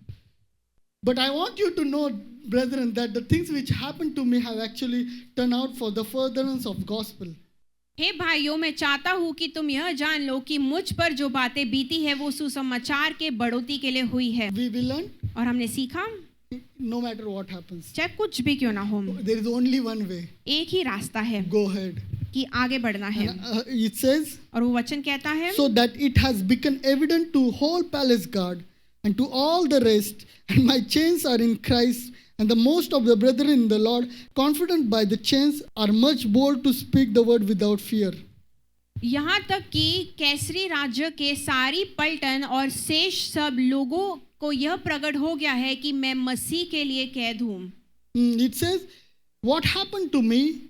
But I want you to know, brethren, that the things which happened to me have actually turned out for the furtherance of gospel. हे भाइयों, मैं चाहता हूँ कि तुम यह जान लो कि मुझ पर जो बातें बीती है वो सुसमाचार के बढ़ोतरी के लिए हुई है। We will learn, और हमने सीखा, no matter what happens, चाहे कुछ भी क्यों ना हो, there is only one way. एक ही रास्ता है Go ahead. कि आगे बढ़ना है। It says, और वो वचन कहता है, so that it has become evident to whole palace guard and to all the rest, and my chains are in Christ, and the most of the brethren in the Lord, confident by the chains, are much bold to speak the word without fear. यहाँ तक कि कैसरी राज्य के सारी पलटन और शेष सब लोगों को यह प्रकट हो गया है कि मैं मसीह के लिए कैद हूँ। It says, what happened to me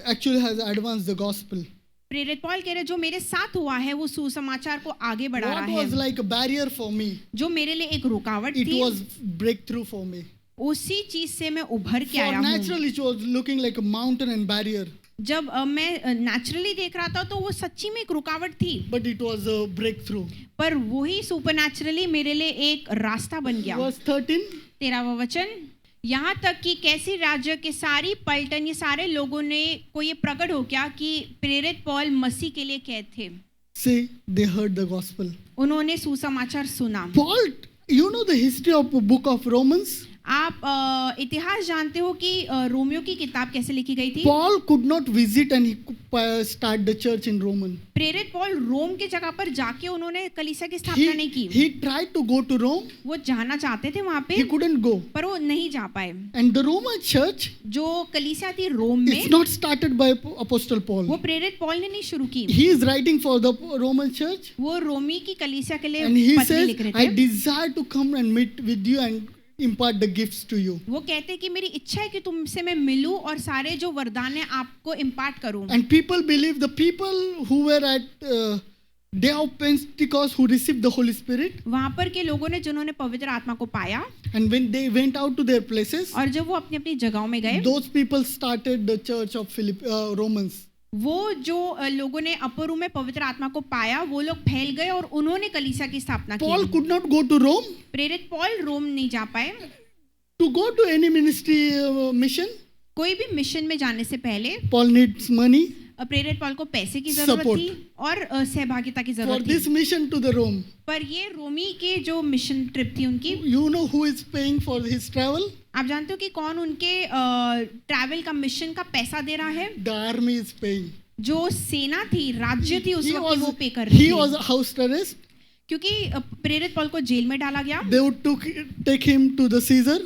actually has advanced the gospel. प्रेरित पौल कह रहे जो मेरे साथ हुआ है वो सुसमाचार को आगे बढ़ा रहा What was है। like a barrier for me, जो मेरे लिए एक रुकावट it थी, was breakthrough for me. उसी चीज से मैं उभर के For आया हूँ। naturally it was looking like a mountain and barrier, जब मैं नेचुरली देख रहा था तो वो सच्ची में एक रुकावट थी, but it was a breakthrough. पर वही सुपरनैचुरली मेरे लिए एक रास्ता बन गया। Verse 13, 13वां वचन, यहाँ तक कि कैसी राज्य के सारी पलटन, ये सारे लोगों ने को ये प्रकट हो गया कि प्रेरित पौल मसीह के लिए कैद थे। say they heard the gospel. उन्होंने सुसमाचार सुना। Paul, you know the history of the book of Romans? आप इतिहास जानते हो कि रोमियो की किताब कैसे लिखी गई थी? Paul could not visit and he could start the church in Roman. प्रेरित पौल रोम की जगह पर जाके उन्होंने कलीसिया की स्थापना नहीं की। He tried to go to Rome. वो जाना चाहते थे वहां पे, He couldn't go. पर वो नहीं जा पाए। And the Roman church जो कलीसिया थी रोम में, is not started by Apostle Paul. वो प्रेरित पौल ने नहीं शुरू की। He is writing for the Roman church. वो रोमी की कलीसिया के लिए And he पत्री says, लिख रहे I थे। desire to come and meet with you and impart the gifts to you. वो कहते हैं कि मेरी इच्छा है कि तुमसे मैं मिलूं और सारे जो वरदान है आपको इम्पार्ट करूं। And people believe, the people who were at day of Pentecost who received the Holy Spirit, वहां पर के लोगों ने जिन्होंने पवित्र आत्मा को पाया and when they went out to their places, और जब वो अपनी अपनी जगहों में गए, those people started the church of Romans. वो जो लोगों ने अपर रूम में पवित्र आत्मा को पाया वो लोग फैल गए और उन्होंने कलीसिया की स्थापना Paul की। could not go to Rome प्रेरित पौल रोम नहीं जा पाए। to go to any ministry mission. कोई भी मिशन में जाने से पहले Paul needs money प्रेरित पौल को पैसे की जरूरत Support. थी और सहभागिता की for जरूरत this थी। mission to the Rome. पर ये रोमी के जो मिशन ट्रिप थी उनकी, You know who is paying for his travel? आप जानते हो कि कौन उनके ट्रैवल का मिशन का पैसा दे रहा है? The army is paying. जो सेना थी, राज्य थी उस He वक्त वो was, पे कर रही he थी। was house arrest. क्योंकि प्रेरित पौल को जेल में डाला गया। They would take him to the Caesar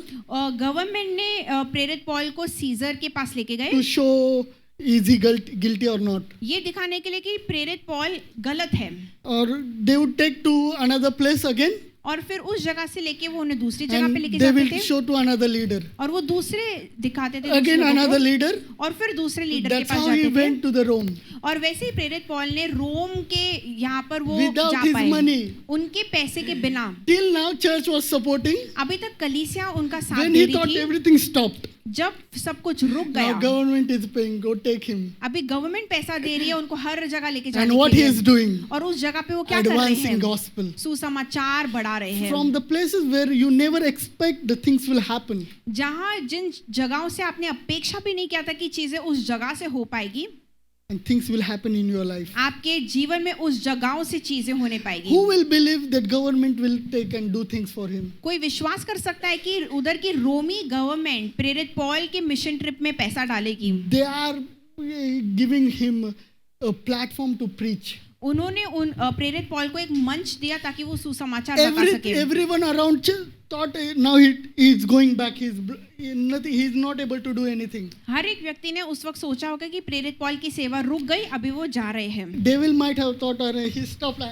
government ने प्रेरित पौल को सीजर के पास लेके गए, to show is he guilty or not. ये दिखाने के लिए कि प्रेरित पौल गलत है। Or they would take to another place again और फिर उस जगह से लेके वो उन्हें दूसरी जगह पे and लेके they जाते will थे show to another leader. और वो दूसरे दिखाते थे Again दूसरे another लोगों को, leader. और फिर दूसरे लीडर के That's पास how he जाते went थे। to the Rome. और वैसे ही प्रेरित पौल ने रोम के यहाँ पर वो Without जा his पाए money. उनके पैसे के बिना। Till now church was supporting. अभी तक कलीसिया उनका साथ When दे he रही thought थी, everything stopped. जब सब कुछ रुक Now गया, government is paying. Go take him. अभी गवर्नमेंट पैसा दे रही है उनको हर जगह लेके जाने And what के he लिए, is doing? और उस जगह पे वो क्या कर रहे Advancing हैं? gospel. सुसमाचार बढ़ा रहे हैं। From the places where you never expect the things will happen. जहाँ जिन जगहों से आपने अपेक्षा भी नहीं किया था कि चीजें उस जगह से हो पाएगी, And things will happen in your life. आपके जीवन में उस जगहों से चीजें होने पाएगी। Who will believe that government will take and do things for him? कोई विश्वास कर सकता है कि उधर की रोमी गवर्नमेंट प्रेरित पौल के मिशन ट्रिप में पैसा डालेगी? They are giving him a platform to preach. उन्होंने उन प्रेरित पौल को एक मंच दिया ताकि वो सुसमाचार बता सके। Everyone around thought now he is going back. Nothing. He is not able to do anything. हर एक व्यक्ति ने उस वक्त सोचा होगा कि प्रेरित पौल की सेवा रुक गई, अभी वो जा रहे हैं। Devil might have thought, he stopped.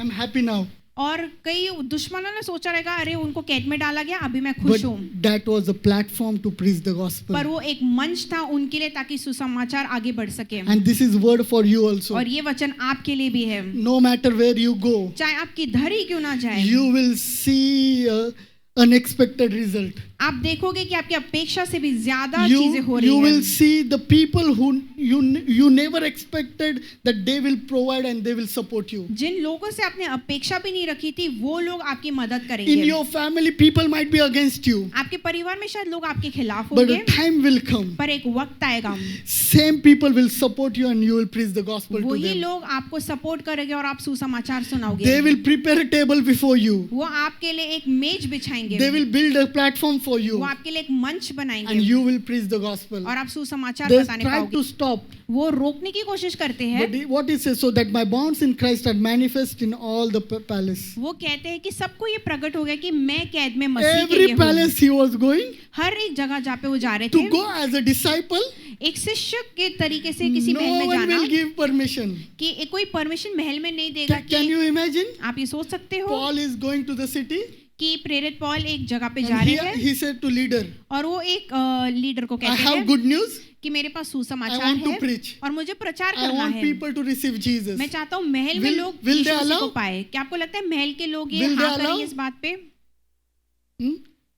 I'm happy now. और कई दुश्मनों ने सोचा रहेगा, अरे उनको कैद में डाला गया, अभी मैं But खुश हूँ। that was a platform to preach the gospel. पर वो एक मंच था उनके लिए ताकि सुसमाचार आगे बढ़ सके। And this is word for you also. और ये वचन आपके लिए भी है। No matter where you go, चाहे आपकी धरी क्यों ना जाए, you will see unexpected result. आप देखोगे कि आपकी अपेक्षा से भी ज्यादा चीजें हो You रही will हैं। see the people who you never expected that they will provide and they will support you. जिन लोगों से आपने अपेक्षा भी नहीं रखी थी वो लोग आपकी मदद In करेंगे। your family, people might be against you, आपके परिवार में शायद लोग आपके खिलाफ but होंगे, a time will come. पर एक वक्त आएगा Same people will support you and you will preach the gospel to वही them. लोग आपको सपोर्ट करेंगे और आप सुसमाचार सुनाओगे। They will prepare a table before you. वो आपके लिए एक मेज बिछाएंगे, They will build a platform for you वो आपके लिए एक मंच and बनाएंगे you will preach the gospel. और आप सुसमाचार They बताने try पाओगे। to stop, वो रोकने की कोशिश करते हैं। but what he says, so that my bonds in Christ are manifest in all the palace. वो कहते हैं कि सबको ये प्रकट हो गया कि मैं कैद में मसीह के लिए Every हूँ। palace he was going हर एक जगह जहाँ पे वो जा रहे to थे, go as a disciple. एक शिष्य के तरीके से किसी No महल में one जाना will give permission. कि कोई परमिशन महल में नहीं देगा। Can you imagine? आप ये सोच सकते हो Paul is going to the city कि प्रेरित पौल एक जगह पे जा and रहे हैं he said to leader, और वो एक लीडर को I कहते have हैं good news. कि मेरे पास I सुसमाचार want to है preach. और मुझे प्रचार I करना want है। people to receive Jesus. मैं चाहता हूँ महल में Will- लोग will यीशु they मसीह को allow? पाए। क्या आपको लगता है महल के लोग ये Will they हाँ allow? करेंगे इस बात पे?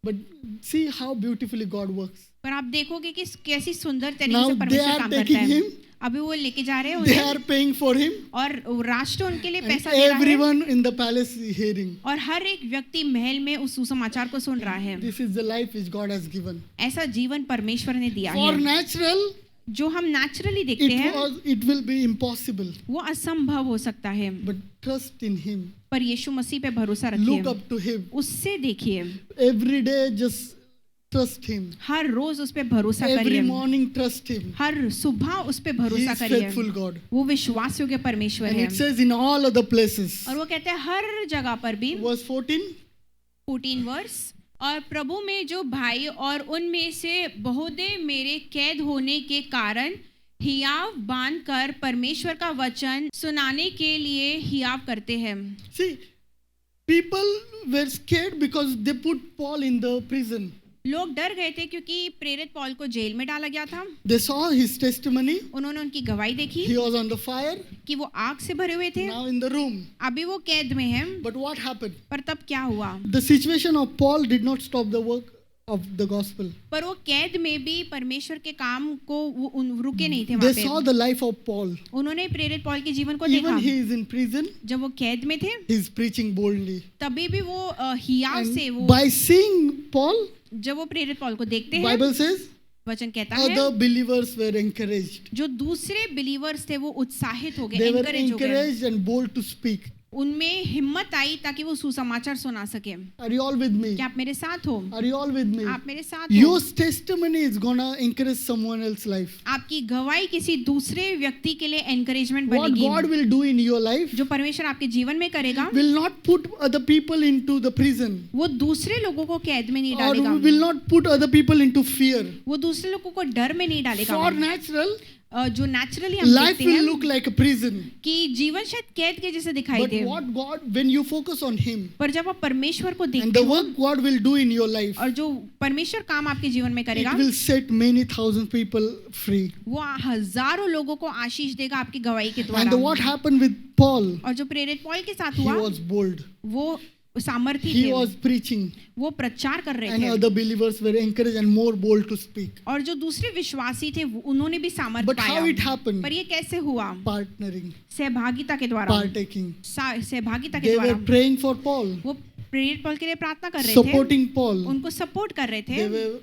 But see how beautifully God works. पर आप देखोगे कि कैसी सुंदर तरीके Now से they परमेश्वर are काम करता taking है। him. अभी वो लेके जा रहे हैं They उन्हें are paying for him. और राष्ट्र उनके लिए And पैसा दे रहा है everyone in the palace is hearing. और हर एक व्यक्ति महल में उस सुसमाचार को सुन रहा है। This is the life which God has given. ऐसा जीवन परमेश्वर ने दिया For है natural, जो हम नेचुरली देखते हैं it will be impossible. वो असंभव हो सकता है, But trust in him. पर यीशु मसीह पे भरोसा Look रखिए, up to him. उससे देखिए, Every day just trust him. हर रोज उस पे भरोसा Every करिए, morning trust him. हर सुबह उस पे He भरोसा is करिए। faithful God. वो विश्वास योग्य परमेश्वर And है it says in all other places. और वो कहते हैं हर जगह पर भी। Verse 14. 14 वर्स, और प्रभु में जो भाई और उनमें से बहुते मेरे कैद होने के कारण हियाव बांध कर परमेश्वर का वचन सुनाने के लिए हियाव करते हैं। See, people were scared because they put Paul in the prison. लोग डर गए थे क्योंकि प्रेरित पौल को जेल में डाला गया था। They saw his testimony. उन्होंने उनकी गवाही देखी He was on the fire, कि वो आग से भरे हुए थे, now in the room. अभी वो कैद में हैं। But what happened? पर तब क्या हुआ? The situation of Paul did not stop the work of the gospel. पर वो कैद में भी परमेश्वर के काम को रुके नहीं थे They वहाँ saw पे। the life of Paul. उन्होंने प्रेरित पौल के जीवन को Even देखा। he is in prison, जब वो कैद में थे he is preaching boldly. तभी भी वो हियाव से And वो by seeing Paul, जब वो प्रेरित पौल को देखते हैं, Bible says, वचन कहता है other believers were encouraged. जो दूसरे बिलीवर्स थे वो उत्साहित हो गए, They were एनकरेज हो गए, encouraged and bold to speak. उनमें हिम्मत आई ताकि वो सुसमाचार सुना सके। Are you all with me? क्या आप मेरे साथ हो? Are you all with me? आप मेरे साथ हो? Your testimony is gonna encourage someone else's life. आपकी गवाही किसी दूसरे व्यक्ति के लिए एनकरेजमेंट What बनेगी। God will do in your life जो परमेश्वर आपके जीवन में करेगा will not put other people into the prison, वो दूसरे लोगों को कैद में नहीं or डालेगा, will not put other people into fear. वो दूसरे लोगों को डर में नहीं डालेगा। For natural, जो नेचुरली हम life देखते will हैं look like a prison. कि जीवन शायद कैद के जैसे दिखाई But they, what God, when you focus on Him पर जब आप परमेश्वर को and देखते the हो work God will do in your life, और जो परमेश्वर काम आपके जीवन में it करेगा will set many thousand people free. वो हजारों लोगों को आशीष देगा आपकी गवाही के And what द्वारा। happened with Paul? और जो प्रेरित पौल के साथ He हुआ was bold. वो सामर्थी He थे, was preaching, वो प्रचार कर रहे and थे other believers were encouraged and more bold to speak. और जो दूसरे विश्वासी थे उन्होंने भी सामर्थ But how it पाया। happened? पर ये कैसे हुआ? Partnering, सहभागिता के द्वारा, partaking. सहभागिता के They द्वारा। were praying for Paul, वो प्रेरित पौल के लिए प्रार्थना कर रहे थे, supporting Paul. उनको सपोर्ट कर रहे They थे, were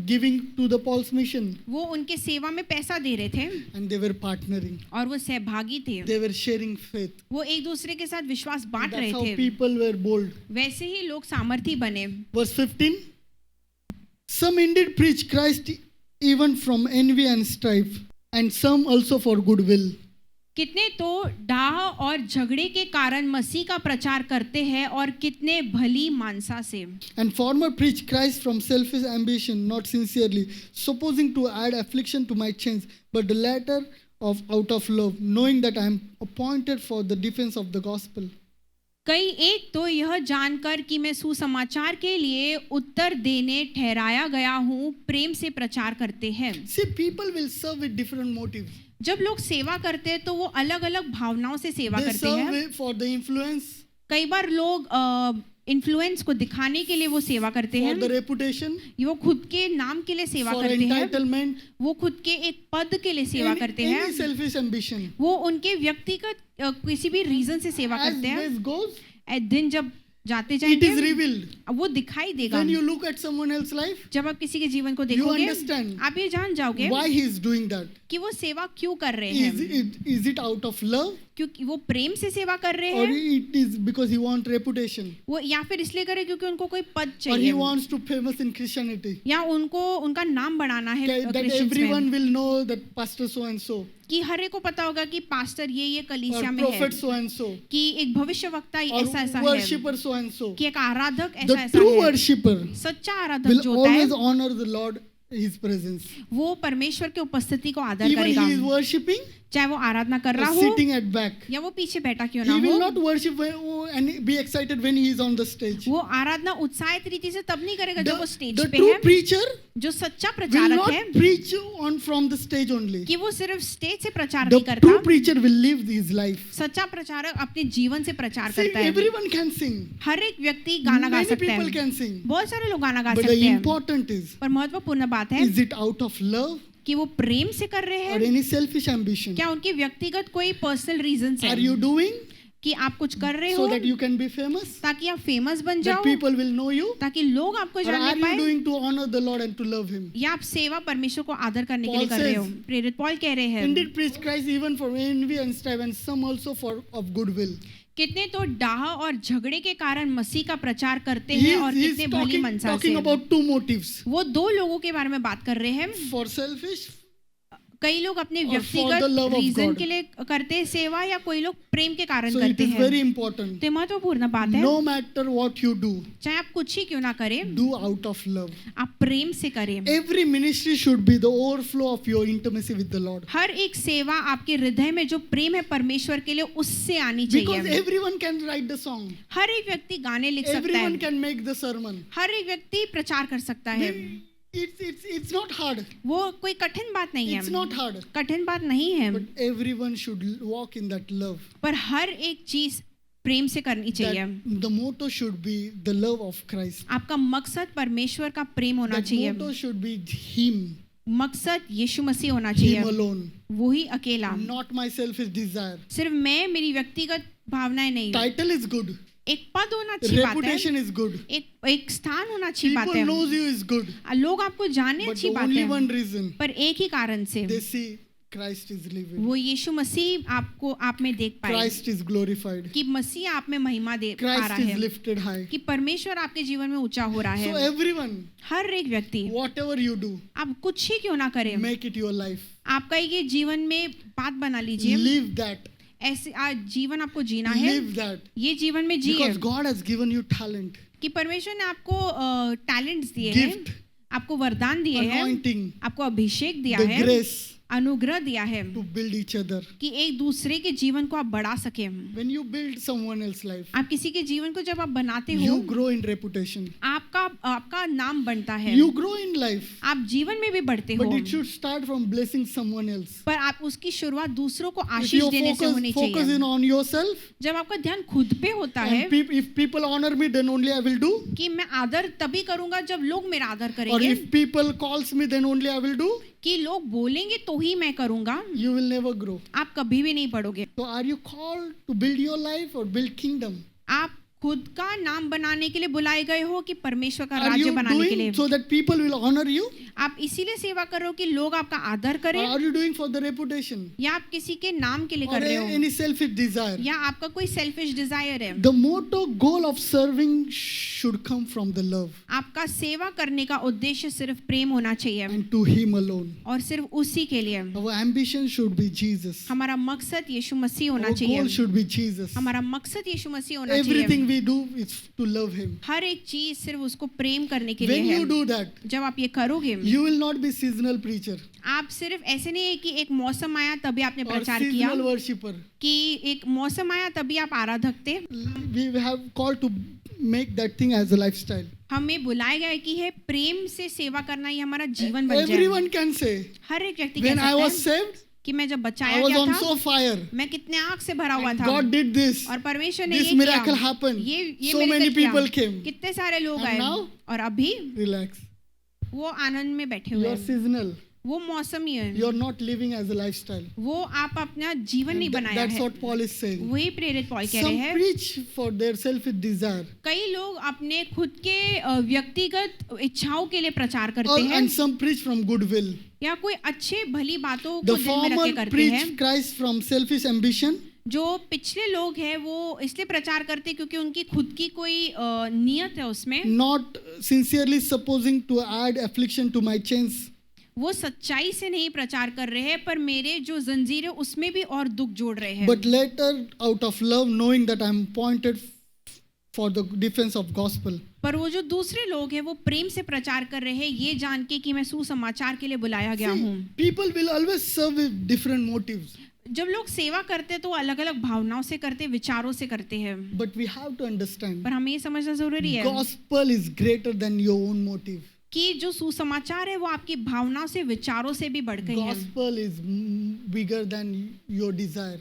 giving to the Paul's mission, वो उनके सेवा में पैसा दे रहे थे and they were partnering. और वो सहभागी थे, They were sharing faith. वो एक दूसरे के साथ विश्वास बांट रहे That's how थे। people were bold. वैसे ही लोग सामर्थी बने। Verse 15. Some indeed preach Christ even from envy and strife, and some also for goodwill. कितने तो डाह और झगड़े के कारण मसीह का प्रचार करते हैं और कितने भली मानसा से। And former preach Christ from selfish ambition, not sincerely, supposing to add affliction to my chains, but the latter of out of love, knowing that I am appointed for the defense of the gospel. कई एक तो यह जानकर कि मैं सुसमाचार के लिए उत्तर देने ठहराया गया हूँ प्रेम से प्रचार करते हैं। See, people will serve with different motives. जब लोग सेवा करते हैं तो वो अलग अलग भावनाओं से सेवा They करते serve हैं। for the influence. कई बार लोग इन्फ्लुएंस को दिखाने के लिए वो सेवा करते for the हैं, reputation, वो खुद के नाम के लिए सेवा for करते हैं, entitlement, वो खुद के एक पद के लिए सेवा करते any हैं, selfish ambition. वो उनके व्यक्तिगत किसी भी रीजन से सेवा As करते हैं। days goes, दिन जब जाते it is जाएंगे revealed. वो दिखाई देगा। When you look at someone else's life, जब आप किसी के जीवन को you देखोगे understand आप ये जान जाओगे why he is doing that. कि वो सेवा क्यों कर रहे Is हैं, it out of love, क्योंकि वो प्रेम से सेवा कर रहे or हैं, it is because he wants reputation, वो या फिर इसलिए करे क्योंकि उनको कोई पद or he चाहिए, wants to famous in Christianity, या उनको उनका नाम बढ़ाना है that क्रिश्चियंस everyone में, will know that pastor so and so, कि हर एक को पता होगा कि पास्टर ये or कलीसिया में है, prophet so and so, कि एक भविष्यवक्ता or ऐसा ऐसा है, worshipper so and so. कि एक आराधक The ऐसा ऐसा true है। worshipper सच्चा आराधक will जो होता है always honor the Lord, his presence. वो परमेश्वर के उपस्थिति को आदर Even करेगा, he is worshipping चाहे वो आराधना कर रहा or हो sitting at back. या वो पीछे बैठा क्यों ना He will हो, not worship and be excited when he is on the stage. वो आराधना उत्साहित रीति से तब नहीं करेगा जब वो स्टेज The पे true है। preacher जो सच्चा will प्रचारक not है preach on from the stage only. कि वो सिर्फ स्टेज से प्रचार The नहीं true करता, preacher will live his life. सच्चा प्रचारक अपने जीवन से प्रचार See, करता है। everyone can sing. हर एक व्यक्ति गाना गा Many सकता people है, can sing. बहुत सारे लोग गाना गा But सकते the हैं, important is, पर महत्वपूर्ण बात है is it out of love कि वो प्रेम से कर रहे or हैं, any selfish ambition? क्या उनके व्यक्तिगत कोई पर्सनल रीजन है Are you doing कि आप कुछ कर रहे so हो that you can be famous? ताकि आप फेमस बन That जाओ, people will know you? ताकि लोग आपको Or जानने are you पाए, doing to honor the Lord and to love him? या आप सेवा परमेश्वर को आदर करने के लिए Paul कर रहे हो। says, प्रेरित पौल कह रहे हैं, Indeed preach Christ even for envy and strife, and some also for of goodwill. कितने तो डाह और झगड़े के कारण मसीह का प्रचार करते He हैं और is कितने भली मनसा talking से। about two motives. वो दो लोगों के बारे में बात कर रहे हैं, For selfish कई लोग अपने or for the love व्यक्तिगत of रीजन God. के लिए करते हैं सेवा, या कोई लोग प्रेम के कारण So it करते is हैं। very important. तो ये महत्वपूर्ण बात है, No matter what you do, चाहे आप कुछ ही क्यों ना करें, do out of love. आप प्रेम से करें। Every ministry should be the overflow of your intimacy with the Lord. हर एक सेवा आपके हृदय में जो प्रेम है परमेश्वर के लिए उससे आनी Because चाहिए। everyone can write the song. हर एक व्यक्ति गाने लिख सकता Everyone है, can make the sermon. हर एक व्यक्ति प्रचार कर सकता है, It's not hard. वो कोई कठिन बात नहीं It's है, not hard. कठिन बात नहीं है, But everyone should walk in that love. पर हर एक चीज प्रेम से करनी चाहिए। That the motto should be the love of Christ. आपका मकसद परमेश्वर का प्रेम होना That चाहिए, motto should be Him, मकसद यीशु मसीह होना Him चाहिए, alone. वही अकेला, Not my selfish desire. सिर्फ मैं, मेरी व्यक्तिगत भावनाएं नहीं। Title is good. एक पद होना अच्छी बात है, Reputation is good. एक स्थान होना अच्छी बात People है, knows you is good. लोग आपको जाने But अच्छी the बात only है, one reason पर एक ही कारण से they see Christ is living. वो यीशु मसीह आपको आप में देख पाए, Christ is glorified. कि मसीह आप में महिमा दे पा Christ रहा is है, lifted high. कि परमेश्वर आपके जीवन में ऊंचा हो रहा So है। everyone, हर एक व्यक्ति, whatever you do, आप कुछ ही क्यों ना करें, make it your life. आपका ये जीवन में बात बना लीजिए, Live that. ऐसे आज जीवन आपको जीना है, Live that. ये जीवन में जिए, Because God has given you talent, कि परमेश्वर ने आपको टैलेंट्स दिए हैं, gift, आपको वरदान दिए हैं, anointing, आपको अभिषेक दिया the है, grace अनुग्रह दिया है, to build each other. कि एक दूसरे के जीवन को आप बढ़ा सके। When you build someone else's life, आप किसी के जीवन को जब आप बनाते हो, you grow in reputation. आपका नाम बनता है, You grow in life, आप जीवन में भी बढ़ते हो, but it should start from blessing someone else. पर आप उसकी शुरुआत दूसरों को If आशीष you देने से होनी focus चाहिए। in on yourself, जब आपका ध्यान खुद पे होता है, and if people honor me, then only I will do. कि मैं आदर तभी करूंगा जब लोग मेरा आदर Or करेंगे, if people calls me, then only I will do. कि लोग बोलेंगे तो ही मैं करूंगा, You will never grow. आप कभी भी नहीं पढ़ोगे। So are you called to build your life or build kingdom? आप खुद का नाम बनाने के लिए बुलाए गए हो कि परमेश्वर का Are राज्य you बनाने के लिए? doing so that people will honor you? आप इसीलिए सेवा कर रहे हो कि लोग आपका आदर Or करें, are you doing for the reputation? या आप किसी के नाम के लिए Or कर रहे हो, any selfish desire? या आपका कोई सेल्फिश डिजायर है? The motto goal of serving should come from the love आपका सेवा करने का उद्देश्य सिर्फ प्रेम होना चाहिए and to Him alone. और सिर्फ उसी के लिए। Our ambition should be Jesus. हमारा मकसद यीशु मसीह होना Our चाहिए, goal should be Jesus. हमारा मकसद यीशु मसीह होना चाहिए। Everything we do is to love Him. हर एक चीज सिर्फ उसको प्रेम करने के When लिए you है। do that, जब आप ये करोगे, you will not be seasonal preacher आप सिर्फ ऐसे नहीं है कि एक मौसम आया तभी आपने or प्रचार किया, seasonal worshipper. कि एक मौसम आया तभी आप आराधक थे। We have called to make that thing as a lifestyle. हमें बुलाया गया है कि है प्रेम से सेवा करना ये हमारा जीवन बन जाए। Everyone can say, हर एक व्यक्ति when कह I सकता was है saved, कि मैं जब I बचाया was गया on था so fire. मैं कितने आग से भरा हुआ And था God did this. और परमेश्वर ने This ये miracle किया, happened. ये So मेरे many साथ किया। people came. कितने सारे लोग And आए now? और अभी Relax. वो आनंद में बैठे हुए You are हैं। seasonal. वो मौसमी है, You are not living as a lifestyle. वो आप अपना जीवन नहीं And बनाया that's है। what Paul is saying. वही प्रेरित पॉल कह रहे Some हैं। preach for their selfish desire. कई लोग अपने खुद के व्यक्तिगत इच्छाओं के लिए प्रचार करते हैं And some preach from goodwill. या कोई अच्छे भली बातों को The दिल में रख के former करते हैं। preach Christ from selfish ambition. जो पिछले लोग हैं वो इसलिए प्रचार करते हैं क्योंकि उनकी खुद की कोई नियत है उसमें, Not sincerely supposing to add affliction to my chains. वो सच्चाई से नहीं प्रचार कर रहे हैं पर मेरे जो जंजीर है उसमें भी और दुख जोड़ रहे हैं। But later, out of love, knowing that I am appointed for the defense of gospel. पर वो जो दूसरे लोग हैं वो प्रेम से प्रचार कर रहे हैं ये जान के कि मैं सुसमाचार के लिए बुलाया गया हूँ। People will always serve with different motives. जब लोग सेवा करते हैं तो अलग अलग भावनाओं से करते हैं, विचारों से करते हैं, But we have to understand, पर हमें ये समझना जरूरी है gospel is greater than your own motive. कि जो सुसमाचार है वो आपकी भावनाओं से, विचारों से भी बढ़ गई है। Gospel is bigger than your desire.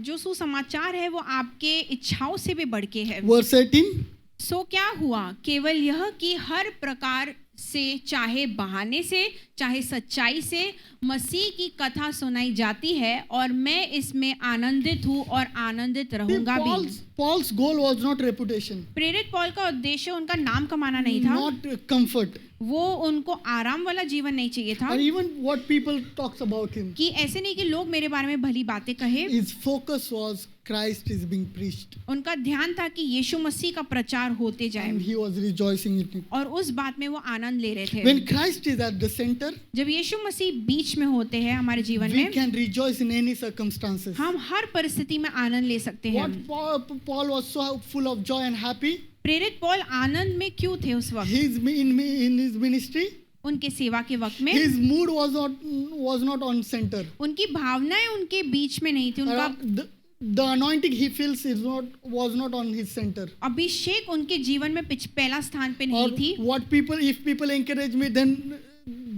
जो सुसमाचार है वो आपके इच्छाओं से भी बढ़ के है। Verse 18. सो क्या हुआ, केवल यह कि हर प्रकार से, चाहे बहाने से चाहे सच्चाई से, मसीह की कथा सुनाई जाती है और मैं इसमें आनंदित हूँ और आनंदित रहूंगा भी। Paul's goal was not reputation, प्रेरित पौल का उद्देश्य उनका नाम कमाना नहीं था, not comfort, वो उनको आराम वाला जीवन नहीं चाहिए था, or even what people talks about him. कि ऐसे नहीं कि लोग मेरे बारे में भली बातें कहे। His focus was Christ is being preached, उनका ध्यान था कि यीशु मसीह का प्रचार होते जाए and he was rejoicing in it. और उस बात में वो आनंद ले रहे थे। When Christ is at the center, जब यीशु मसीह बीच में होते हैं हमारे जीवन we में, can rejoice in any circumstances. हम हर परिस्थिति में आनंद ले सकते हैं। What Paul was so full of joy and happy. प्रेरित पौल आनंद में क्यों थे उस वक्त? In his ministry, उनके सेवा के वक्त में his mood was not on center. उनकी भावनाएं उनके बीच में नहीं थी, उनका The anointing he feels was not on his center. अभिषेक उनके जीवन में पहला स्थान पे Or नहीं थी। if people encourage me, then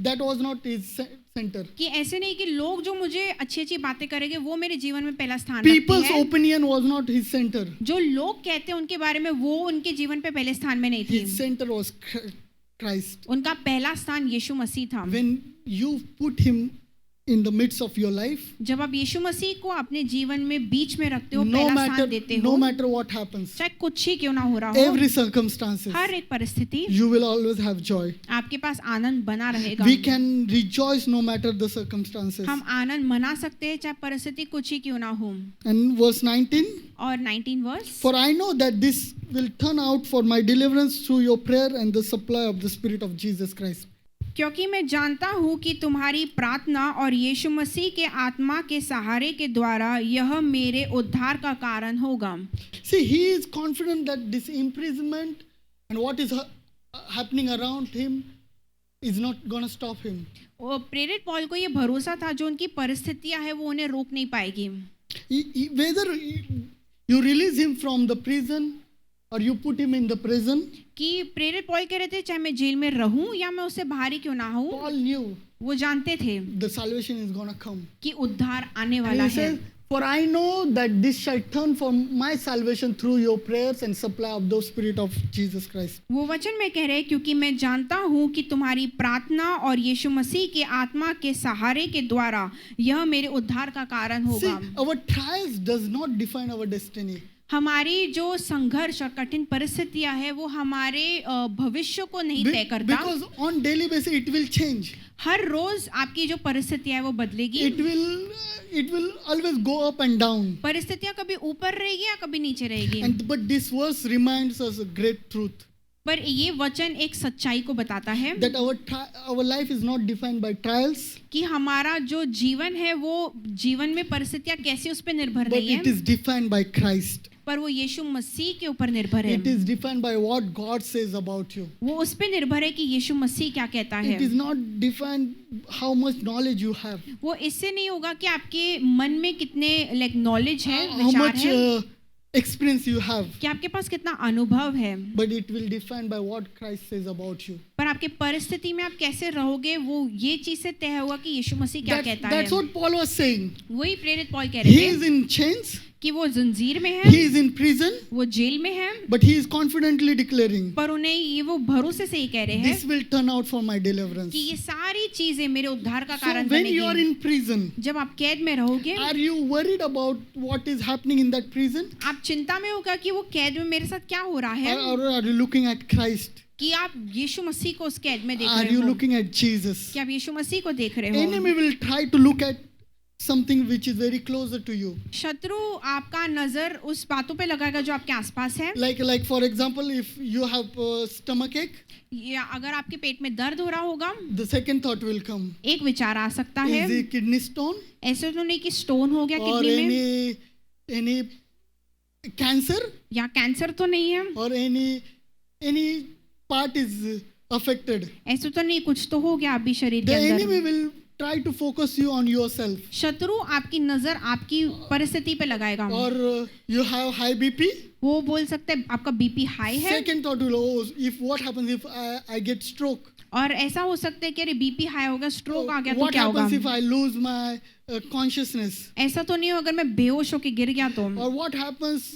that was not his center. कि ऐसे नहीं कि लोग जो मुझे अच्छी अच्छी बातें करेंगे वो मेरे जीवन में पहला स्थान रखते People's हैं। opinion was not his center. जो लोग कहते हैं उनके बारे में वो उनके जीवन पे पहले स्थान में नहीं थी। His center was Christ. उनका पहला स्थान यीशु मसीह था। When you put him in the midst of your life, जब आप यीशु मसीह को अपने जीवन में बीच में रखते हो, no पहला स्थान देते हो, matter what happens, चाहे कुछ ही क्यों ना हो रहा हो, every circumstances, हर एक परिस्थिति you will always have joy. आपके पास आनंद बना रहेगा। We can rejoice no matter the circumstances. हम आनंद मना सकते हैं चाहे परिस्थिति कुछ ही क्यों ना हो। And verse 19, और 19 verse, for I know that this will turn out for my deliverance through your prayer and the supply of the Spirit of Jesus Christ. क्योंकि मैं जानता हूँ कि तुम्हारी प्रार्थना और यीशु मसीह के आत्मा के सहारे के द्वारा यह मेरे उद्धार का कारण होगा। See, he is confident that this imprisonment and what is happening around him is not going to stop him. और प्रेरित पौल को ये भरोसा था जो उनकी परिस्थितियां है वो उन्हें रोक नहीं पाएगी। Whether you release him from the prison or you put him in the prison, कि प्रेरित पौल कह रहे थे चाहे मैं जेल में रहूं या मैं उससे बाहर ही क्यों ना हूं, Paul knew वो जानते थे the salvation is going to come. कि उद्धार आने वाला And he है। says, for I know that this shall turn for my salvation through your prayers and supply of the Spirit of Jesus Christ. वो वचन में कह रहे हैं क्योंकि मैं जानता हूँ कि तुम्हारी प्रार्थना और यीशु मसीह के आत्मा के सहारे के द्वारा यह मेरे उद्धार का कारण See, होगा। our trials does not define our destiny. हमारी जो संघर्ष और कठिन परिस्थितियां है वो हमारे भविष्य को नहीं तय करता। Because on daily basis it will change. हर रोज आपकी जो परिस्थितियां है वो बदलेगी। It will always go up and down. परिस्थितियां कभी ऊपर रहेगी या कभी नीचे रहेगी। But this verse reminds us a great truth. पर ये वचन एक सच्चाई को बताता है That our life is not defined by trials. कि हमारा जो जीवन है वो जीवन में परिस्थितियां कैसी उस पर निर्भर But नहीं it है, is defined by Christ. पर वो यीशु मसीह के ऊपर निर्भर है। It is defined by what God says about you. वो उस पे निर्भर है कि यीशु मसीह क्या कहता है। It is not defined how much knowledge you have. वो इससे नहीं होगा कि आपके मन में कितने नॉलेज है, How विचार much है, experience you have, कि आपके पास कितना अनुभव है, but it will define by what Christ says about you. पर आपके परिस्थिति में आप कैसे रहोगे वो ये चीज से तय होगा कि यीशु मसीह क्या कहता That's है। what Paul was saying. वही प्रेरित पौल कह He रहे is थे in chains, कि वो जंजीर में he है, is in prison, वो जेल में है, but he is confidently declaring, पर उन्हें ये वो भरोसे से ही कह रहे हैं this will turn out for my deliverance. कि ये सारी चीजें मेरे उद्धार का So कारण when you are बनेगी। in prison, जब आप कैद में रहोगे, are you worried about what is happening in that prison? आप चिंता में होगा कि वो कैद में मेरे साथ क्या हो रहा है, Or are you looking at Christ? कि आप यीशु मसीह को उस कैद में देख Are रहे you हो, looking at Jesus? कि आप यीशु मसीह को देख रहे हो। Enemy will try to look at something which is very closer to you. शत्रु आपका नजर उस बातों पे लगाएगा जो आपके आसपास है। Like for example, if you have stomach ache, या अगर आपके पेट में दर्द हो रहा होगा, the second thought will come. एक विचार आ सकता है, Is it kidney stone ऐसे तो नहीं कि स्टोन हो गया or किडनी में, any cancer या कैंसर तो नहीं है, or any part is affected? ऐसे तो नहीं कुछ तो हो गया आप भी शरीर The के enemy अंदर। will try to focus you on yourself. शत्रु आपकी नजर आपकी परिस्थिति पे लगाएगा, Or you have high BP. वो बोल सकते हैं आपका बीपी हाई है, Second thought will, oh, if what happens if I get stroke? और ऐसा हो सकता है कि अरे बीपी हाई होगा, स्ट्रोक आ गया तो What क्या होगा, happens if I lose my consciousness? ऐसा तो नहीं हो अगर मैं बेहोश होके गिर गया तो, Or what happens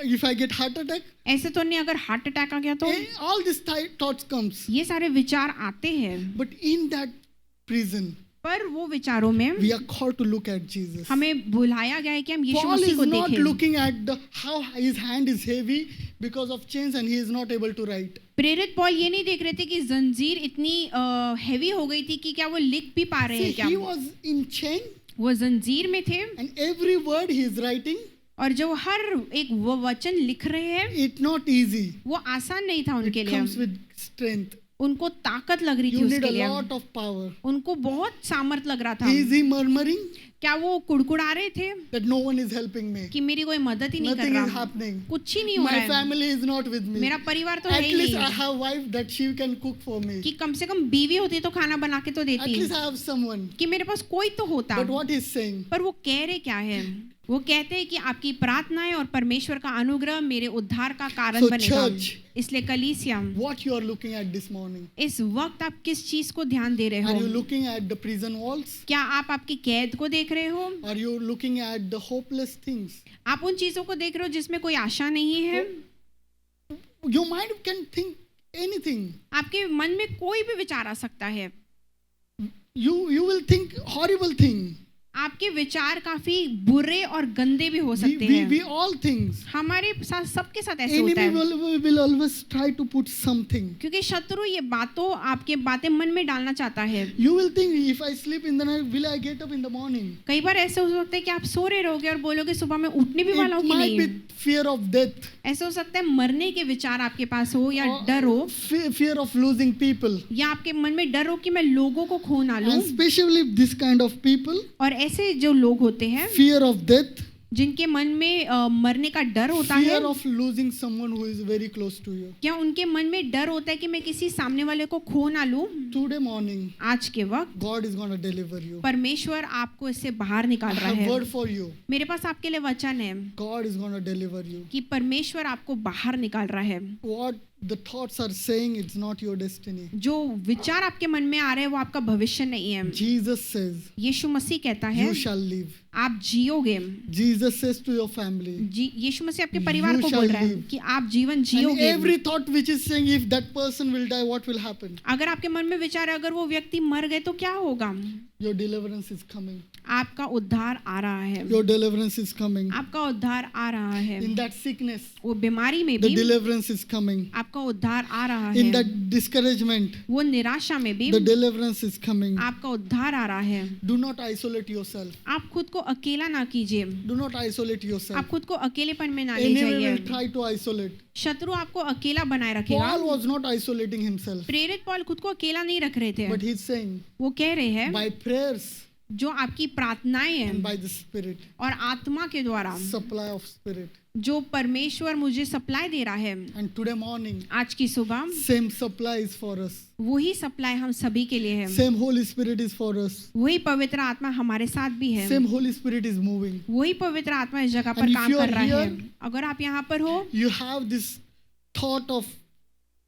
if I get heart attack? ऐसे तो नहीं अगर हार्ट अटैक आ गया तो। All these thoughts comes. ये सारे विचार आते हैं, But in that prison, पर वो विचारों में we are called to look at Jesus. हमें बुलाया गया है कि हम यीशु Paul मसीह is को not देखें। looking at how his hand is heavy because of chains and he is not able to write. प्रेरित पौल ये नहीं देख रहे थे कि जंजीर इतनी हैवी हो गई थी कि क्या वो लिख भी पा रहे See, हैं क्या। he was in chain वो जंजीर में थे and every word he is writing, और जो हर एक वो वचन लिख रहे हैं it's not easy. वो आसान नहीं था उनके It लिए, comes with strength. उनको ताकत लग रही थी You need उसके a लिए, lot of power. उनको बहुत सामर्थ लग रहा था। Is he murmuring क्या वो कुड़कुड़ा रहे थे that no one is helping me? कि मेरी कोई मदद ही नहीं कर Nothing is रहा, happening. कुछ ही नहीं हो My रहा है, family is not with me. मेरा परिवार तो है At ही least I नहीं, have wife that she can cook for me. कि कम से कम बीवी होती तो खाना बना के तो At देती, least I have someone. कि मेरे पास कोई तो होता। But what he's saying, पर वो कह रहे क्या है, वो कहते हैं कि आपकी प्रार्थनाएं और परमेश्वर का अनुग्रह मेरे उद्धार का कारण So बनेगा। church, इसलिए कलीसिया, what you are looking at this morning? इस वक्त आप किस चीज को ध्यान दे रहे Are you हो? looking at the prison walls? क्या आप आपकी कैद को देख रहे हो? Are you looking at the hopeless things? आप उन चीजों को देख रहे हो जिसमें कोई आशा नहीं है? Your mind can think anything. आपके मन में कोई भी विचार आ सकता है, You will think horrible thing. आपके विचार काफी बुरे और गंदे भी हो सकते We हैं। all things. हमारे साथ सबके साथ ऐसे होता Enemy है, will always try to put something. क्योंकि शत्रु ये आपके बातें मन में डालना चाहता है। You will think if I sleep in the night, will I get up in the morning? कई बार ऐसे हो सकता है कि आप सो रहे रहोगे और बोलोगे सुबह में उठने भी वाला हो It कि might नहीं। be fear of death, ऐसे हो सकता है मरने के विचार आपके पास हो या or डर हो, fear of losing people. या आपके मन में डर हो कि मैं लोगों को खो ना लूं। And especially this kind of people, और ऐसे जो लोग होते हैं fear of death, जिनके मन में मरने का डर होता है, fear of losing someone who is very close to you. क्या उनके मन में डर होता है कि मैं किसी सामने वाले को खो ना लूं। Today morning, आज के वक्त God is going to deliver you. परमेश्वर आपको इससे बाहर I निकाल रहा have है। word for you. मेरे पास आपके लिए वचन है God is going to deliver you. कि परमेश्वर आपको बाहर निकाल रहा है। What the thoughts are saying, it's not your destiny. जो विचार आपके मन में आ रहे हैं वो आपका भविष्य नहीं है। Jesus says, यीशु मसीह कहता है you shall live. आप जियोगे। Jesus says to your family, यीशु मसीह आपके परिवार You को shall बोल रहा है live. कि आप जीवन and जियोगे। every thought which is saying if that person will die, what will happen? अगर आपके मन में विचार है अगर वो व्यक्ति मर गए तो क्या होगा? Your deliverance is coming. आपका उद्धार आ रहा है, Your deliverance is coming. आपका उद्धार आ रहा है। In that sickness, वो बीमारी में the भी deliverance is coming. आपका उद्धार आ रहा In है, that discouragement, वो निराशा में भी the deliverance is coming. आपका उद्धार आ रहा है। Do not isolate yourself. आप खुद को अकेला ना कीजिए, Do not isolate आप yourself. खुद को अकेलेपन में ना ले Enemy will जाइए। try to isolate. शत्रु आपको अकेला बनाए रखेगा। Paul was not isolating himself, प्रेरित पौल खुद को अकेला नहीं रख रहे थे, but he's saying, वो कह रहे हैं by prayers जो आपकी प्रार्थनाएं and हैं by the Spirit, और आत्मा के द्वारा, supply of Spirit, जो परमेश्वर मुझे सप्लाई दे रहा है And today morning, आज की सुबह, same supply is for us. वही सप्लाई हम सभी के लिए है। Same Holy Spirit is for us. वही पवित्र आत्मा हमारे साथ भी है। Same Holy Spirit is moving. वही पवित्र आत्मा इस जगह And पर if काम you are कर रहा है। here, अगर आप यहाँ पर हो, You have this thought of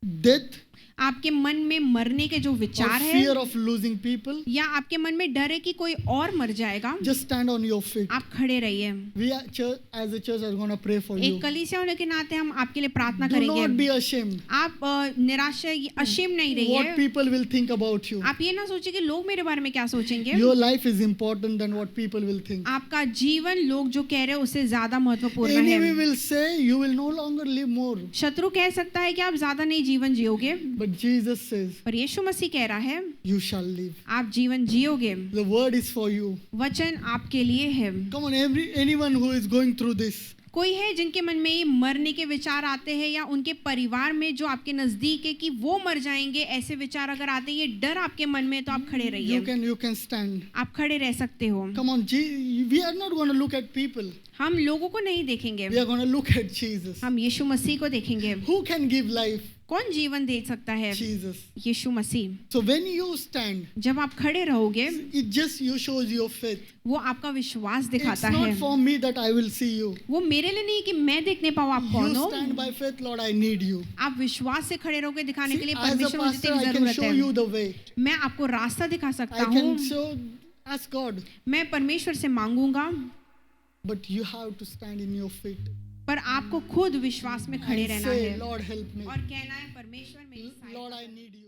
death आपके मन में मरने के जो or विचार fear है, of losing people. या आपके मन में डर है कि कोई और मर जाएगा, Just stand on your feet. आप खड़े रहिए। We are church, as a church are going to pray for you. एक कलीसिया होने के नाते हम आपके लिए प्रार्थना Do not करेंगे। be ashamed. आप निराशा अशेम नहीं What रहिए। people will think about you. आप ये ना सोचिए कि लोग मेरे बारे में क्या सोचेंगे। Your life is important than what people will think. आपका जीवन लोग जो कह रहे हैं उससे ज्यादा महत्वपूर्ण Enemy है। will say you will no longer live more. शत्रु कह सकता है कि आप ज्यादा नहीं जीवन जियोगे, But Jesus says पर यीशु मसीह कह रहा है you shall live. आप जीवन जियोगे। The word is for you. वचन आपके लिए है। Come on, anyone who is going through this. कोई है जिनके मन में ये मरने के विचार आते हैं, या उनके परिवार में जो आपके नजदीक है कि वो मर जाएंगे, ऐसे विचार अगर आते हैं, ये डर आपके मन में है, तो आप खड़े रहिए। You can stand. आप खड़े रह सकते हो। Come on, we are not going to look at people. हम लोगों को नहीं देखेंगे, We are going to look at Jesus. हम यीशु मसीह को देखेंगे। Who can give life? कौन जीवन दे सकता है? Jesus. Yeshu Masih. So when you stand, जब आप खड़े रहोगे, it just you shows your faith. वो आपका विश्वास It's दिखाता not है। for me that I will see you. वो मेरे लिए नहीं कि मैं देखने पाऊँ आप कौन You हो। stand by faith, Lord, I need you. आप विश्वास से खड़े रहोगे दिखाने के See, लिए as a परमेश्वर मुझे pastor, तेरी I can जरूरत show you है। the way. मैं आपको रास्ता दिखा सकता I हूँ, can show, ask God. मैं परमेश्वर से मांगूंगा, But you have to stand in your feet पर आपको खुद विश्वास में खड़े and रहना say, है Lord, help me. और कहना है परमेश्वर मेरी सहायता Lord, I need you.